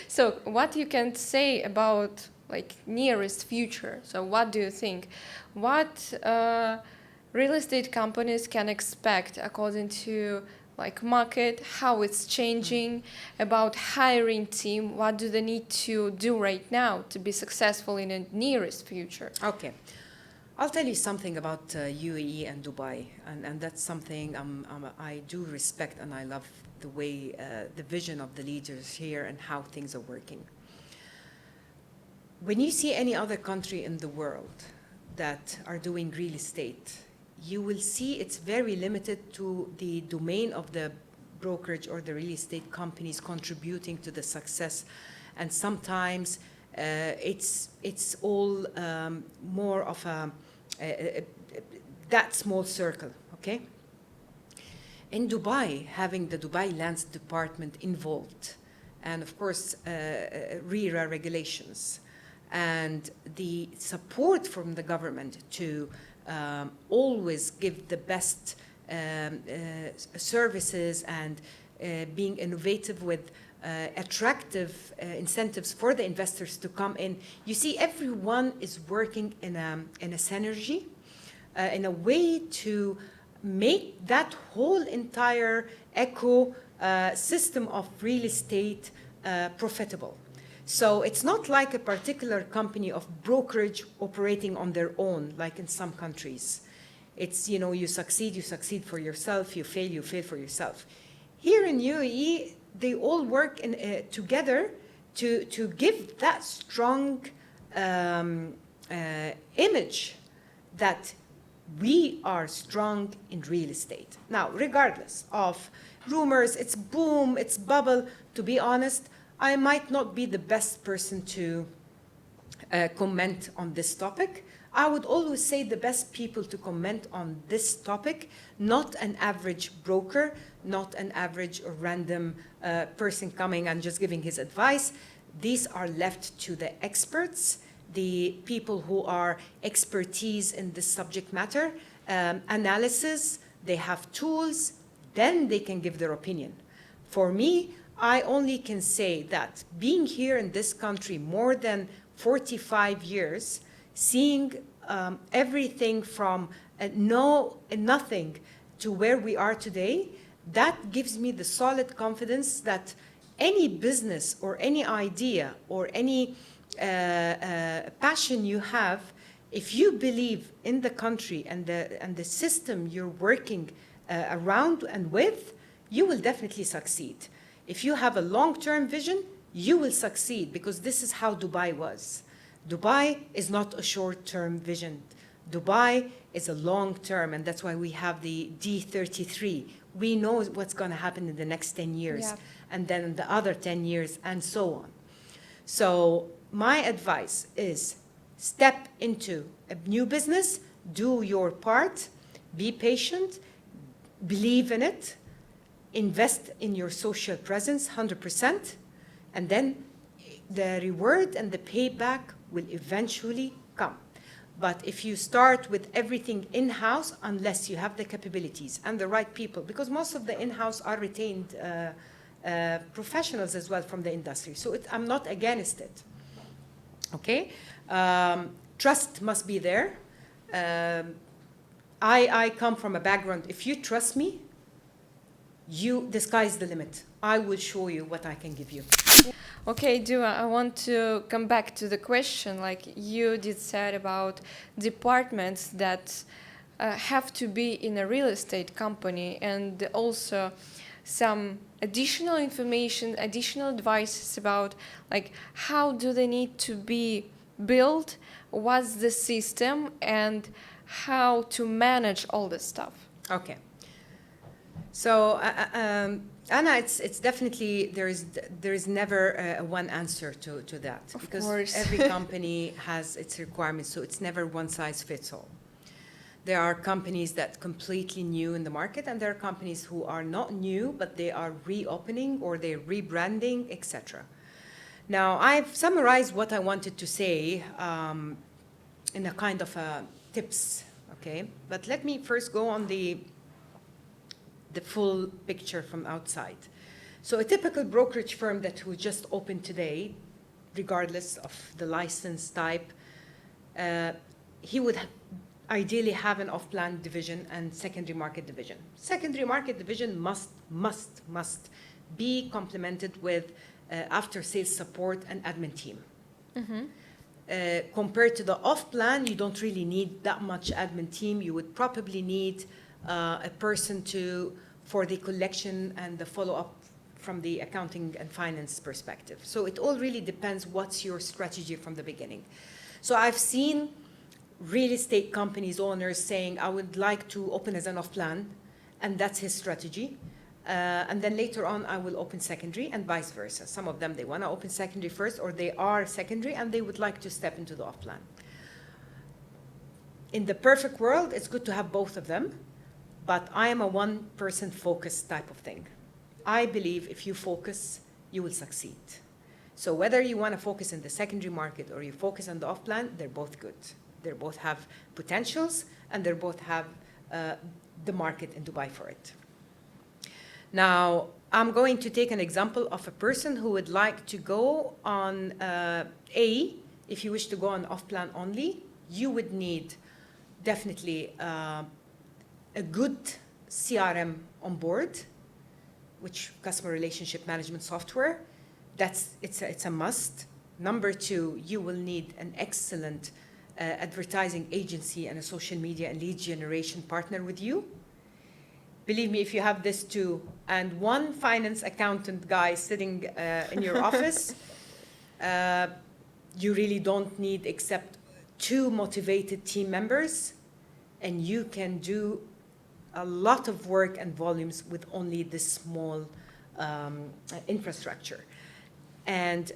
So what you can say about like nearest future? So what do you think? What real estate companies can expect according to like market, how it's changing, about hiring team, what do they need to do right now to be successful in the nearest future? Okay. I'll tell you something about UAE and Dubai, and that's something I do respect, and I love the way, the vision of the leaders here and how things are working. When you see any other country in the world that are doing real estate, you will see it's very limited to the domain of the brokerage or the real estate companies contributing to the success, and sometimes it's all more of that small circle, okay? In Dubai, having the Dubai Lands Department involved, and of course, RERA regulations, and the support from the government to always give the best services and being innovative with attractive incentives for the investors to come in. You see, everyone is working in a synergy, in a way to make that whole entire system of real estate profitable. So it's not like a particular company of brokerage operating on their own, like in some countries. It's, you know, you succeed for yourself, you fail for yourself. Here in UAE, they all work together to give that strong image that we are strong in real estate. Now, regardless of rumors, it's boom, it's bubble, to be honest, I might not be the best person to comment on this topic. I would always say the best people to comment on this topic, not an average broker, not an average or random person coming and just giving his advice. These are left to the experts, the people who are expertise in this subject matter, analysis, they have tools, then they can give their opinion. For me, I only can say that being here in this country more than 45 years, seeing everything from nothing to where we are today, that gives me the solid confidence that any business or any idea or any passion you have, if you believe in the country and the system you're working around and with, you will definitely succeed. If you have a long-term vision, you will succeed, because this is how Dubai was. Dubai is not a short-term vision. Dubai is a long-term, and that's why we have the D33. We know what's going to happen in the next 10 years, and then the other 10 years, and so on. So my advice is step into a new business, do your part, be patient, believe in it, invest in your social presence 100%, and then the reward and the payback will eventually come. But if you start with everything in-house, unless you have the capabilities and the right people, because most of the in-house are retained professionals as well from the industry. So I'm not against it, okay? Trust must be there. I come from a background, if you trust me, the sky's the limit. I will show you what I can give you. Okay, Duaa, I want to come back to the question, like you did said about departments that have to be in a real estate company, and also some additional information, additional advices about like how do they need to be built, what's the system, and how to manage all this stuff. Okay. So Anna, it's definitely, there is never a one answer to that. Of because course. every company has its requirements, so it's never one size fits all. There are companies that completely new in the market, and there are companies who are not new, but they are reopening or they're rebranding, etc. Now, I've summarized what I wanted to say in a kind of tips, okay? But let me first go on the full picture from outside. So a typical brokerage firm that who just opened today, regardless of the license type, he would ideally have an off-plan division and secondary market division. Secondary market division must be complemented with after-sales support and admin team. Compared to the off-plan, you don't really need that much admin team. You would probably need a person for the collection and the follow-up from the accounting and finance perspective. So it all really depends what's your strategy from the beginning. So I've seen real estate companies, owners saying, I would like to open as an off-plan, and that's his strategy. And then later on, I will open secondary and vice versa. Some of them, they want to open secondary first, or they are secondary and they would like to step into the off-plan. In the perfect world, it's good to have both of them, but I am a one-person focused type of thing. I believe if you focus, you will succeed. So whether you want to focus in the secondary market or you focus on the off-plan, they're both good. They both have potentials, and they both have the market in Dubai for it. Now, I'm going to take an example of a person who would like to go on if you wish to go on off-plan only, you would need definitely a good CRM on board, which customer relationship management software. It's a must. Number two, you will need an excellent advertising agency and a social media and lead generation partner with you. Believe me, if you have this too, and one finance accountant guy sitting in your office, you really don't need except 2 motivated team members, and you can do a lot of work and volumes with only this small infrastructure. And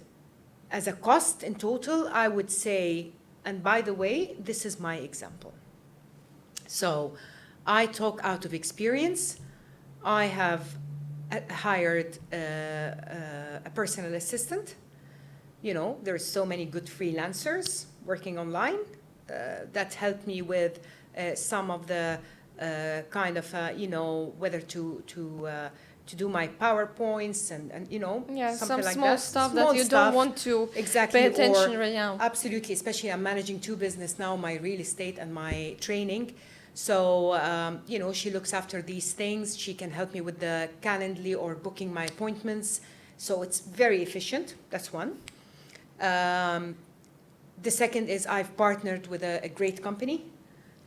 as a cost in total, I would say, and by the way, this is my example. So I talk out of experience. I have hired a personal assistant. You know, there's so many good freelancers working online that help me with some of the kind of, you know, whether to do my PowerPoints and you know, something some like small that. stuff Small that you stuff, don't want to exactly, pay attention right now. Absolutely, especially I'm managing 2 businesses now, my real estate and my training. So, you know, she looks after these things. She can help me with the Calendly or booking my appointments. So it's very efficient. That's one. The second is I've partnered with a great company,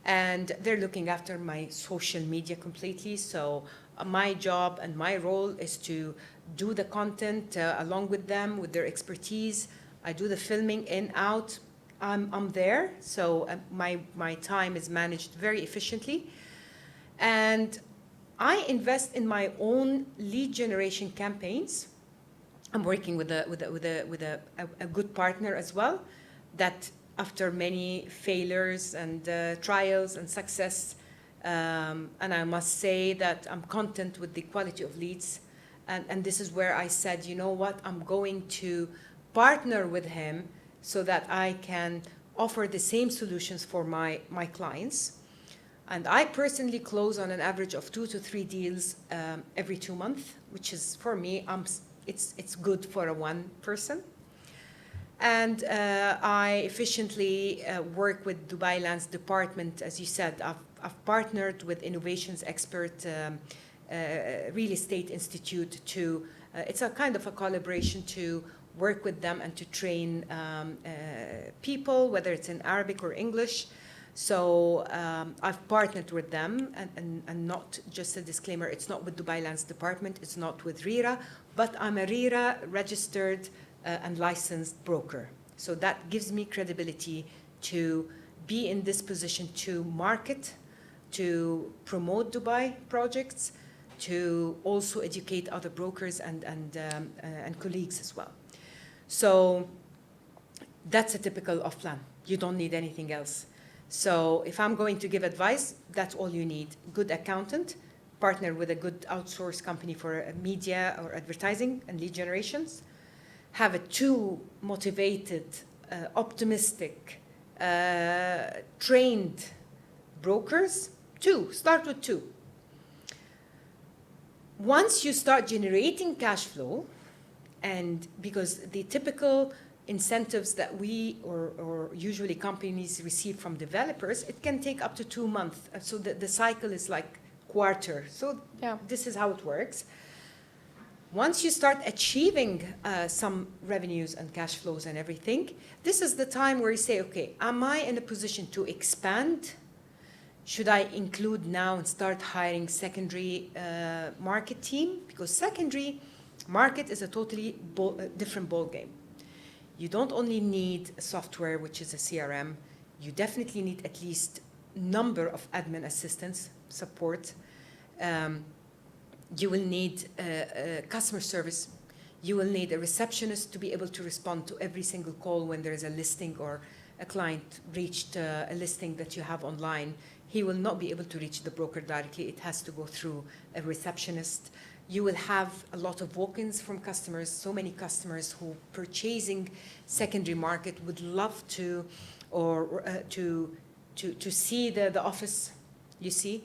and they're looking after my social media completely. So my job and my role is to do the content along with them, with their expertise. I do the filming in, out. I'm there, so my time is managed very efficiently. And I invest in my own lead generation campaigns. I'm working with a good partner as well, that after many failures and trials and success, and I must say that I'm content with the quality of leads. And this is where I said, you know what, I'm going to partner with him so that I can offer the same solutions for my clients. And I personally close on an average of 2 to 3 deals every 2 months, which is, for me, it's good for a one person. And I efficiently work with Dubai Land's department. As you said, I've partnered with innovations expert Real Estate Institute to, it's a kind of a collaboration to work with them and to train people, whether it's in Arabic or English. So I've partnered with them, and not just a disclaimer, it's not with Dubai Land's department, it's not with RERA, but I'm a RERA registered and licensed broker. So that gives me credibility to be in this position to market, to promote Dubai projects, to also educate other brokers and colleagues as well. So that's a typical off-plan. You don't need anything else. So if I'm going to give advice, that's all you need. Good accountant, partner with a good outsource company for media or advertising and lead generations. Have a two motivated, optimistic, trained brokers. Start with two. Once you start generating cash flow, and because the typical incentives that we or usually companies receive from developers, it can take up to 2 months. So the cycle is like quarter. So this is how it works. Once you start achieving some revenues and cash flows and everything, this is the time where you say, okay, am I in a position to expand? Should I include now and start hiring secondary market team? Because secondary market is a totally different ballgame. You don't only need a software, which is a CRM. You definitely need at least number of admin assistants, support. You will need customer service. You will need a receptionist to be able to respond to every single call when there is a listing or a client reached a listing that you have online. He will not be able to reach the broker directly. It has to go through a receptionist. You will have a lot of walk-ins from customers. So many customers who purchasing secondary market would love to, or to see the office. You see,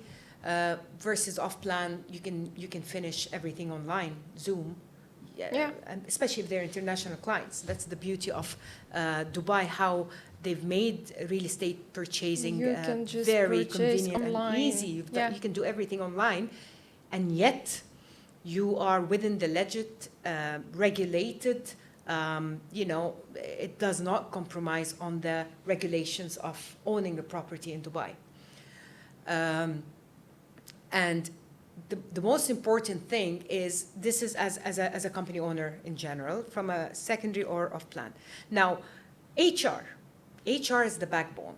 versus off-plan, you can finish everything online, Zoom. And especially if they're international clients. That's the beauty of Dubai, how they've made real estate purchasing very convenient online. And easy. You can do everything online, and yet you are within the legit, regulated, it does not compromise on the regulations of owning a property in Dubai. And the most important thing is, this is as a company owner in general, from a secondary or off-plan. Now, HR is the backbone.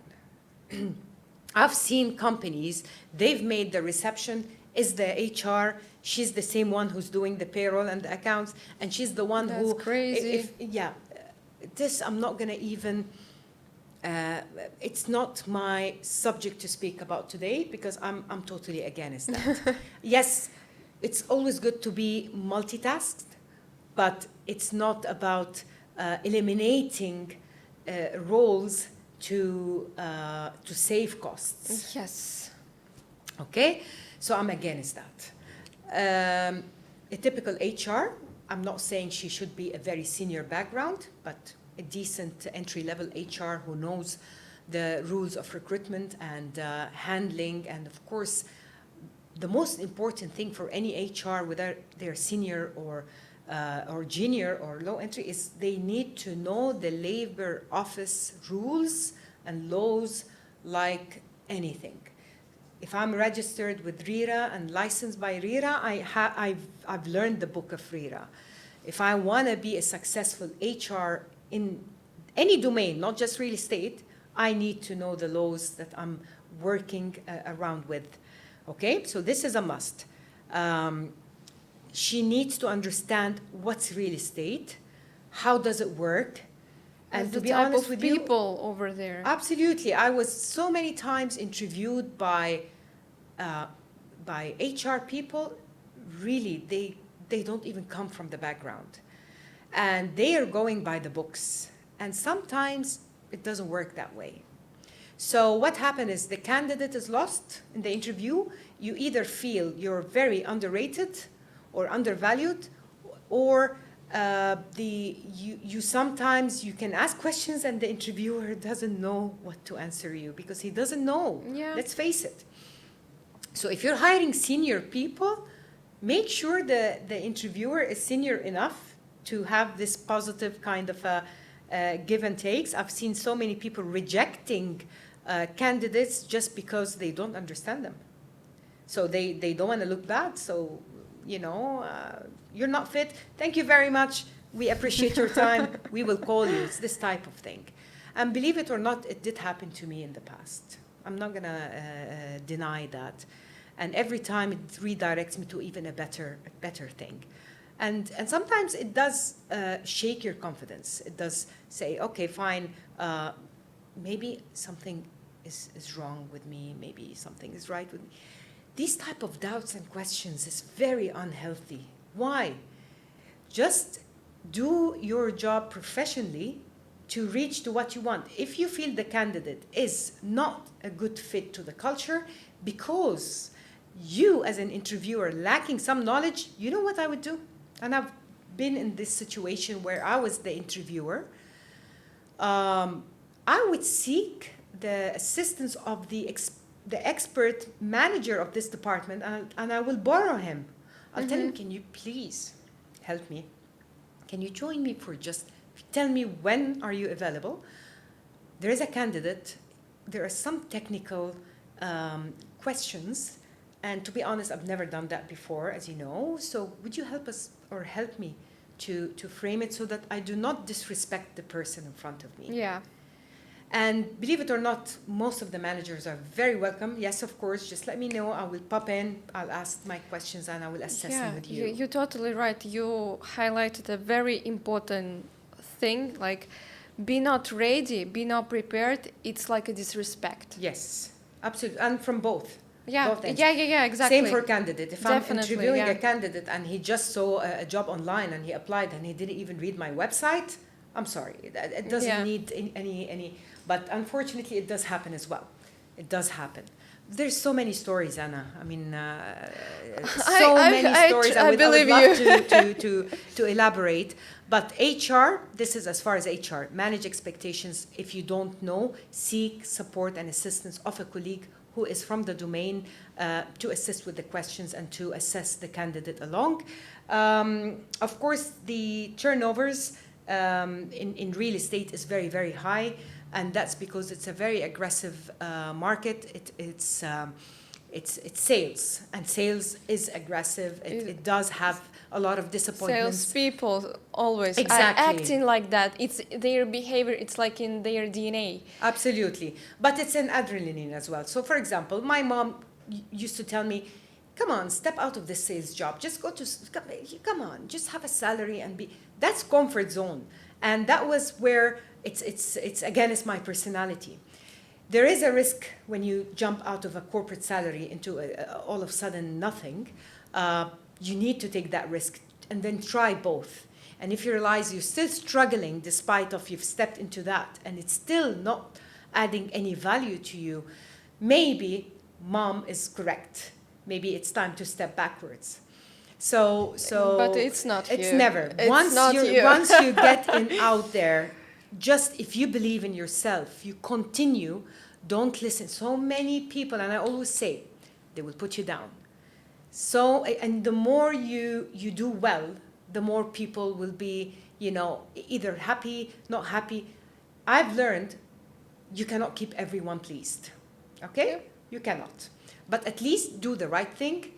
I've seen companies, they've made the reception is the HR. She's the same one who's doing the payroll and the accounts, and she's the one who... That's crazy. This I'm not going to even... it's not my subject to speak about today, because I'm totally against that. Yes, it's always good to be multitasked, but it's not about eliminating roles to save costs. Yes. Okay, so I'm against that. A typical HR, I'm not saying she should be a very senior background, but a decent entry-level HR who knows the rules of recruitment and handling. And of course, the most important thing for any HR, whether they're senior or junior or low entry, is they need to know the labor office rules and laws like anything. If I'm registered with RERA and licensed by RERA, I've learned the book of RERA. If I want to be a successful HR in any domain, not just real estate, I need to know the laws that I'm working around with. Okay, so this is a must. She needs to understand what's real estate, how does it work, and to be honest with you, people over there. Absolutely, I was so many times interviewed by HR people. Really, they don't even come from the background, and they are going by the books, and sometimes it doesn't work that way. So what happened is the candidate is lost in the interview. You either feel you're very underrated or undervalued, or sometimes you can ask questions and the interviewer doesn't know what to answer you because he doesn't know. Yeah. Let's face it. So if you're hiring senior people, make sure the interviewer is senior enough to have this positive kind of give and takes. I've seen so many people rejecting candidates just because they don't understand them. So they don't want to look bad. So, you're not fit. Thank you very much. We appreciate your time. We will call you. It's this type of thing. And believe it or not, it did happen to me in the past. I'm not going to deny that. And every time it redirects me to even a better thing. And sometimes it does shake your confidence. It does say, okay, fine, maybe something is wrong with me, maybe something is right with me. These type of doubts and questions is very unhealthy. Why? Just do your job professionally to reach to what you want. If you feel the candidate is not a good fit to the culture because you as an interviewer lacking some knowledge, you know what I would do? And I've been in this situation where I was the interviewer. I would seek the assistance of the expert manager of this department, and I will borrow him. I'll tell him, can you please help me? Can you join me for just, tell me when are you available? There is a candidate. There are some technical questions. And to be honest, I've never done that before, as you know. So would you help us or help me to frame it so that I do not disrespect the person in front of me? Yeah. And believe it or not, most of the managers are very welcome. Yes, of course, just let me know. I will pop in, I'll ask my questions, and I will assess them with you. You're totally right. You highlighted a very important thing, like be not ready, be not prepared. It's like a disrespect. Yes, absolutely. And from both. Yeah, both ends. yeah, exactly. Same for candidate. If Definitely, I'm interviewing a candidate and he just saw a job online and he applied and he didn't even read my website, I'm sorry. It doesn't need any. But unfortunately, it does happen as well. It does happen. There's so many stories, Anna. I mean, many stories. I would love to elaborate. But HR, this is as far as HR. Manage expectations. If you don't know, seek support and assistance of a colleague who is from the domain to assist with the questions and to assess the candidate along. Of course, the turnovers in real estate is very, very high. And that's because it's a very aggressive market. It's sales, and sales is aggressive. It does have a lot of disappointments. Salespeople always exactly. are acting like that. It's their behavior. It's like in their DNA. Absolutely, but it's an adrenaline as well. So, for example, my mom used to tell me, "Come on, step out of this sales job. Just go to come on, just have a salary and be." That's comfort zone, and that was where. It's again, it's my personality. There is a risk when you jump out of a corporate salary into all of a sudden nothing. You need to take that risk and then try both. And if you realize you're still struggling despite of you've stepped into that and it's still not adding any value to you, maybe mom is correct. Maybe it's time to step backwards. So. But it's not. It's you. Never. It's once not you. Once you get out there. Just if you believe in yourself, you continue, don't listen. So many people, and I always say, they will put you down. So, and the more you do well, the more people will be, either happy, not happy. I've learned you cannot keep everyone pleased. Okay? Yeah. You cannot. But at least do the right thing,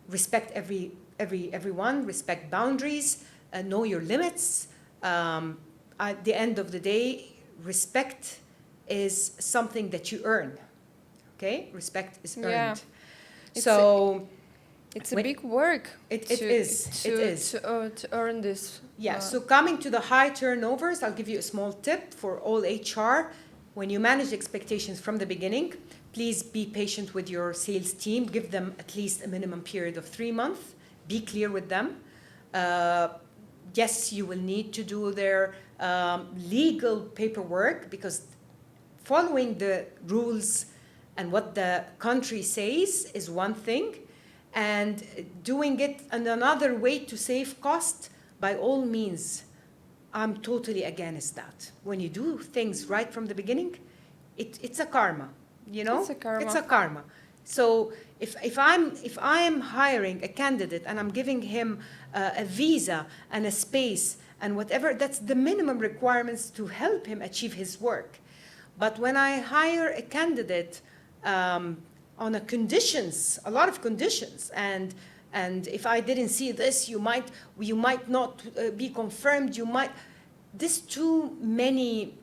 respect everyone, respect boundaries, know your limits. At the end of the day, respect is something that you earn. Okay? Respect is earned. Yeah. It's a big work. It is. To earn this. Yeah. So coming to the high turnovers, I'll give you a small tip for all HR. When you manage expectations from the beginning, please be patient with your sales team. Give them at least a minimum period of 3 months. Be clear with them. Yes, you will need to do their legal paperwork because following the rules and what the country says is one thing, and doing it in another way to save cost, by all means, I'm totally against that. When you do things right from the beginning, it's a karma, It's a karma. It's a karma. So if I'm hiring a candidate and I'm giving him a visa and a space and whatever, that's the minimum requirements to help him achieve his work. But when I hire a candidate on a lot of conditions, and if I didn't see this, you might not be confirmed. There's too many.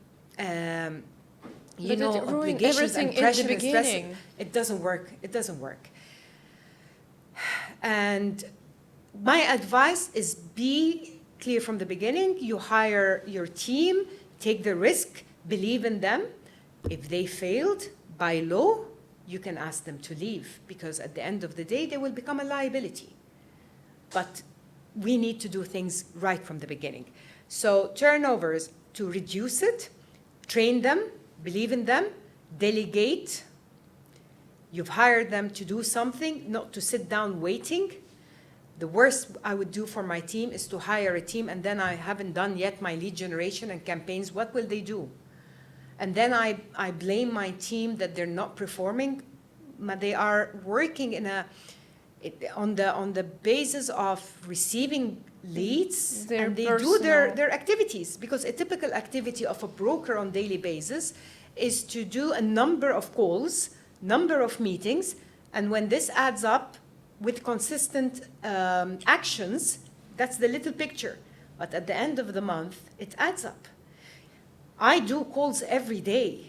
Obligations and pressure and stress. It doesn't work. And my advice is be clear from the beginning. You hire your team, take the risk, believe in them. If they failed, by law, you can ask them to leave, because at the end of the day, they will become a liability. But we need to do things right from the beginning. So turnovers, to reduce it, train them, believe in them, delegate. You've hired them to do something, not to sit down waiting. The worst I would do for my team is to hire a team and then I haven't done yet my lead generation and campaigns. What will they do? And then I blame my team that they're not performing. They are working on the basis of receiving leads, and they do their activities, because a typical activity of a broker on daily basis is to do a number of calls, number of meetings, and when this adds up with consistent actions, that's the little picture. But at the end of the month, it adds up. I do calls every day,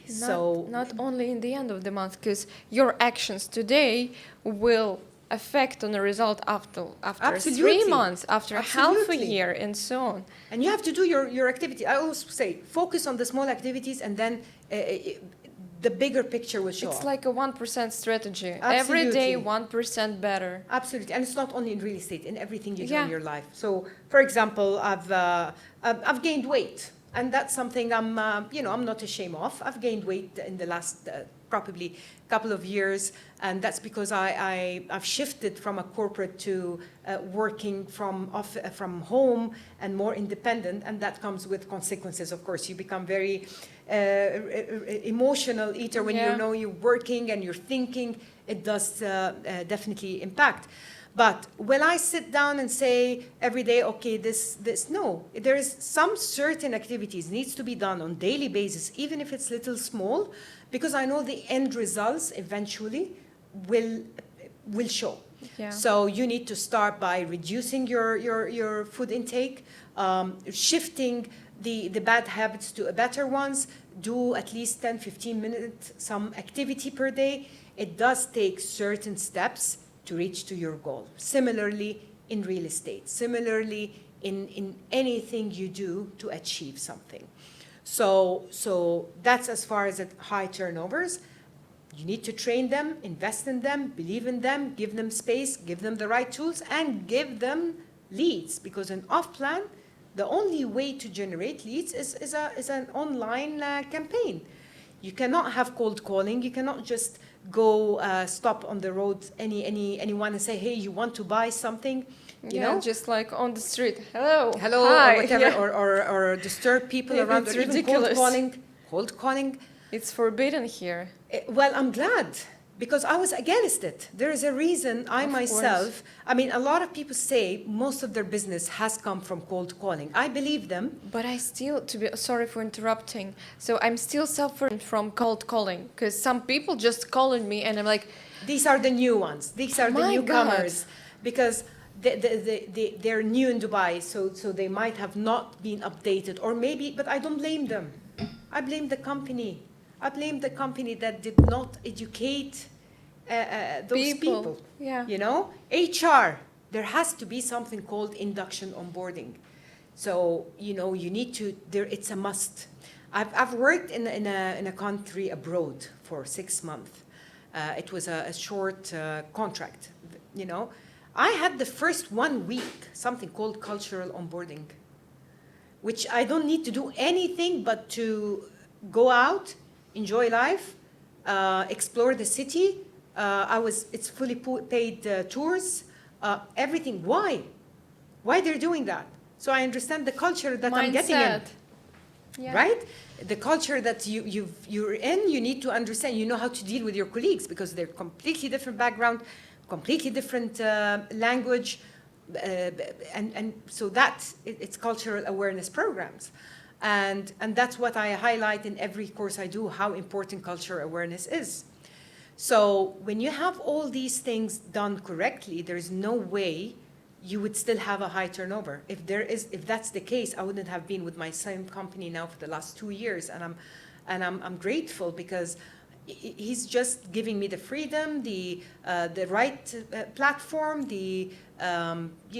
not only in the end of the month, because your actions today will affect on the result after Absolutely. 3 months, after half a year, and so on. And you have to do your activity. I always say, focus on the small activities, and then the bigger picture will show up. It's like a 1% strategy. Absolutely. Every day, 1% better. Absolutely, and it's not only in real estate, in everything you do in your life. So, for example, I've gained weight, and that's something I'm not ashamed of. I've gained weight in the last probably couple of years, and that's because I've shifted from a corporate to working from home and more independent, and that comes with consequences. Of course, you become very emotional eater when you know you're working and you're thinking. It does definitely impact. But when I sit down and say every day, okay, no, there is some certain activities needs to be done on daily basis, even if it's little small, because I know the end results eventually will show. Yeah. So you need to start by reducing your food intake, shifting the bad habits to better ones, do at least 10, 15 minutes, some activity per day. It does take certain steps to reach to your goal. Similarly, in real estate, similarly in anything you do to achieve something. So that's as far as high turnovers. You need to train them, invest in them, believe in them, give them space, give them the right tools, and give them leads. Because in off-plan, the only way to generate leads is an online campaign. You cannot have cold calling. You cannot just go stop on the road anyone and say, hey, you want to buy something? You know? Just like on the street. Hello, hi, or whatever, or disturb people around. It's or even ridiculous. Cold calling. It's forbidden here. Well, I'm glad, because I was against it. There is a reason I myself, I mean, a lot of people say most of their business has come from cold calling. I believe them. But I still, sorry for interrupting, so I'm still suffering from cold calling, because some people just calling me and I'm like, these are the new ones. These are the newcomers. Because they're new in Dubai, so they might have not been updated, or maybe, but I don't blame them. I blame the company. I blame the company that did not educate those people. Yeah. You know, HR, there has to be something called induction onboarding. So, you know, you need to, it's a must. I've worked in a country abroad for 6 months. It was a short contract, you know. I had the first 1 week something called cultural onboarding, which I don't need to do anything but to go out, enjoy life, explore the city. It's fully paid tours, everything. Why? Why they're doing that? So I understand the culture that I'm getting in. Yeah. Right? The culture that you're in, you need to understand. You know how to deal with your colleagues, because they're completely different background, completely different language, and so it's cultural awareness programs. And that's what I highlight in every course I do, how important cultural awareness is. So when you have all these things done correctly, there is no way you would still have a high turnover. If that's the case, I wouldn't have been with my same company now for the last 2 years, and I'm grateful, because he's just giving me the freedom, the right platform, you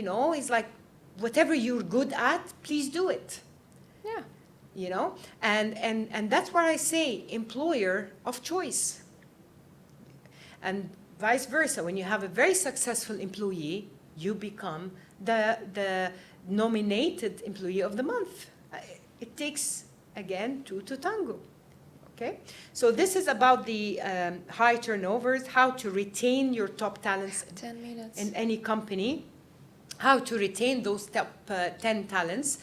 know, he's like, whatever you're good at, please do it. Yeah. You know, and that's why I say employer of choice. And vice versa, when you have a very successful employee, you become the nominated employee of the month. It takes, again, two to tango. Okay, so this is about the high turnovers, how to retain your top talents 10 minutes. in any company, how to retain those top 10 talents,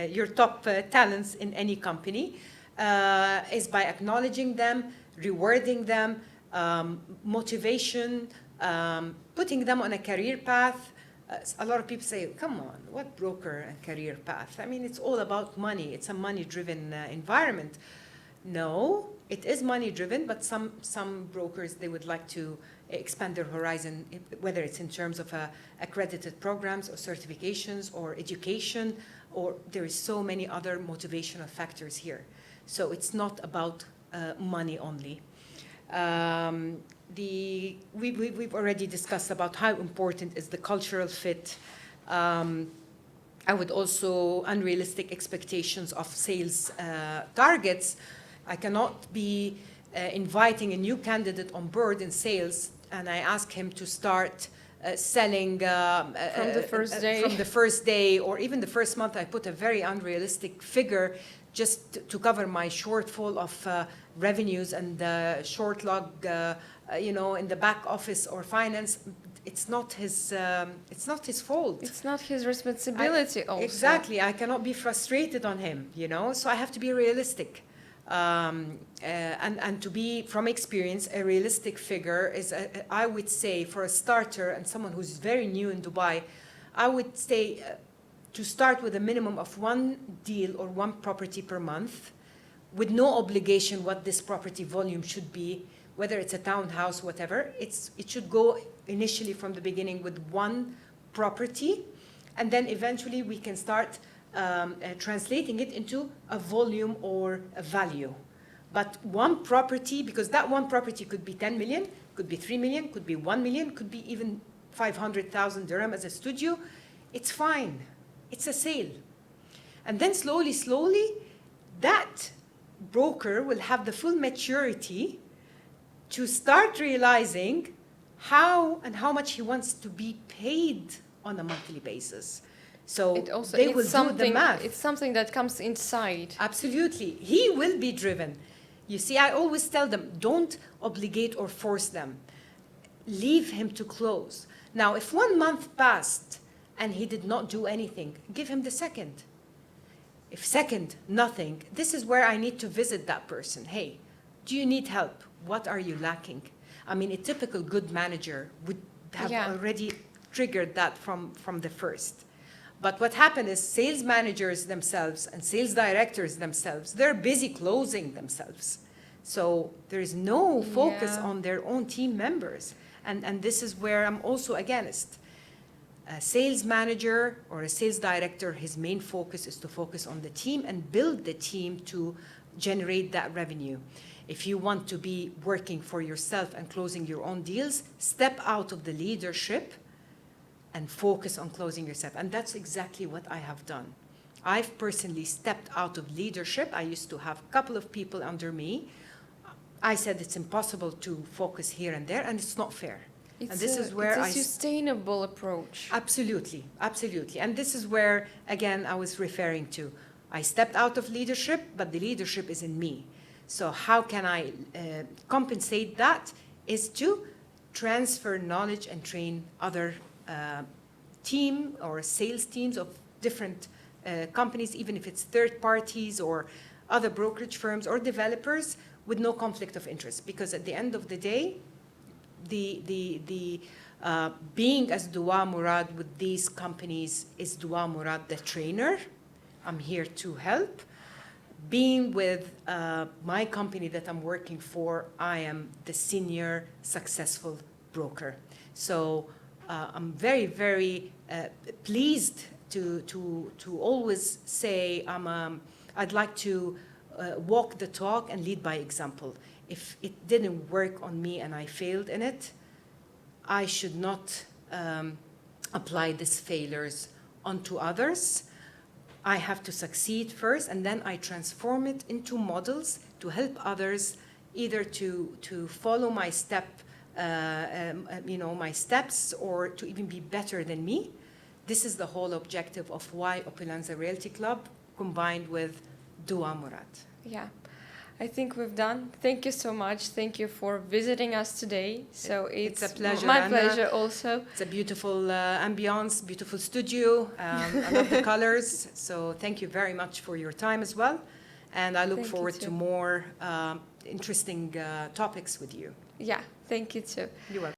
your top talents in any company, is by acknowledging them, rewarding them, motivation, putting them on a career path. A lot of people say, come on, what broker and career path? I mean, it's all about money. It's a money-driven environment. No, it is money-driven, but some brokers, they would like to expand their horizon, whether it's in terms of accredited programs or certifications or education, or there is so many other motivational factors here. So it's not about money only. We've already discussed about how important is the cultural fit. I would also, unrealistic expectations of sales targets. I cannot be inviting a new candidate on board in sales and I ask him to start selling from the first day. From the first day, or even the first month. I put a very unrealistic figure just to cover my shortfall of revenues and short log, you know, in the back office or finance. It's not his fault. It's not his responsibility also. Exactly. I cannot be frustrated on him, you know, so I have to be realistic. And to be, from experience, a realistic figure is, I would say, for a starter and someone who's very new in Dubai, I would say to start with a minimum of one deal or one property per month, with no obligation what this property volume should be, whether it's a townhouse, whatever. It should go initially from the beginning with one property, and then eventually we can start translating it into a volume or a value. But one property, because that one property could be 10 million, could be 3 million, could be 1 million, could be even 500,000 dirham as a studio, it's fine. It's a sale. And then slowly, that broker will have the full maturity to start realizing how much he wants to be paid on a monthly basis. So they will do the math. It's something that comes inside. Absolutely. He will be driven. You see, I always tell them, don't obligate or force them. Leave him to close. Now, if 1 month passed and he did not do anything, give him the second. If second, nothing, this is where I need to visit that person. Hey, do you need help? What are you lacking? I mean, a typical good manager would have already triggered that from the first. But what happened is sales managers themselves and sales directors themselves, they're busy closing themselves. So there is no focus on their own team members. And this is where I'm also against. A sales manager or a sales director, his main focus is to focus on the team and build the team to generate that revenue. If you want to be working for yourself and closing your own deals, step out of the leadership and focus on closing yourself. And that's exactly what I have done. I've personally stepped out of leadership. I used to have a couple of people under me. I said it's impossible to focus here and there, and it's not fair. It's and this is where it's a sustainable approach. Absolutely, absolutely. And this is where, again, I was referring to. I stepped out of leadership, but the leadership is in me. So how can I compensate that? Is to transfer knowledge and train other team or sales teams of different companies, even if it's third parties or other brokerage firms or developers, with no conflict of interest. Because at the end of the day, being as Duaa Mourad with these companies is Duaa Mourad the trainer. I'm here to help. Being with my company that I'm working for, I am the senior successful broker. So I'm very, very pleased to always say I'd like to walk the talk and lead by example. If it didn't work on me and I failed in it, I should not apply these failures onto others. I have to succeed first, and then I transform it into models to help others either to follow my my steps, or to even be better than me. This is the whole objective of why Opulenza Realty Club combined with Duaa Mourad. Yeah, I think we've done. Thank you so much. Thank you for visiting us today. So it's a pleasure, my Anna. pleasure also. It's a beautiful ambiance, beautiful studio. I love the colors. So thank you very much for your time as well. And I look Thank you forward too. to more interesting topics with you. Yeah, thank you too. You're welcome.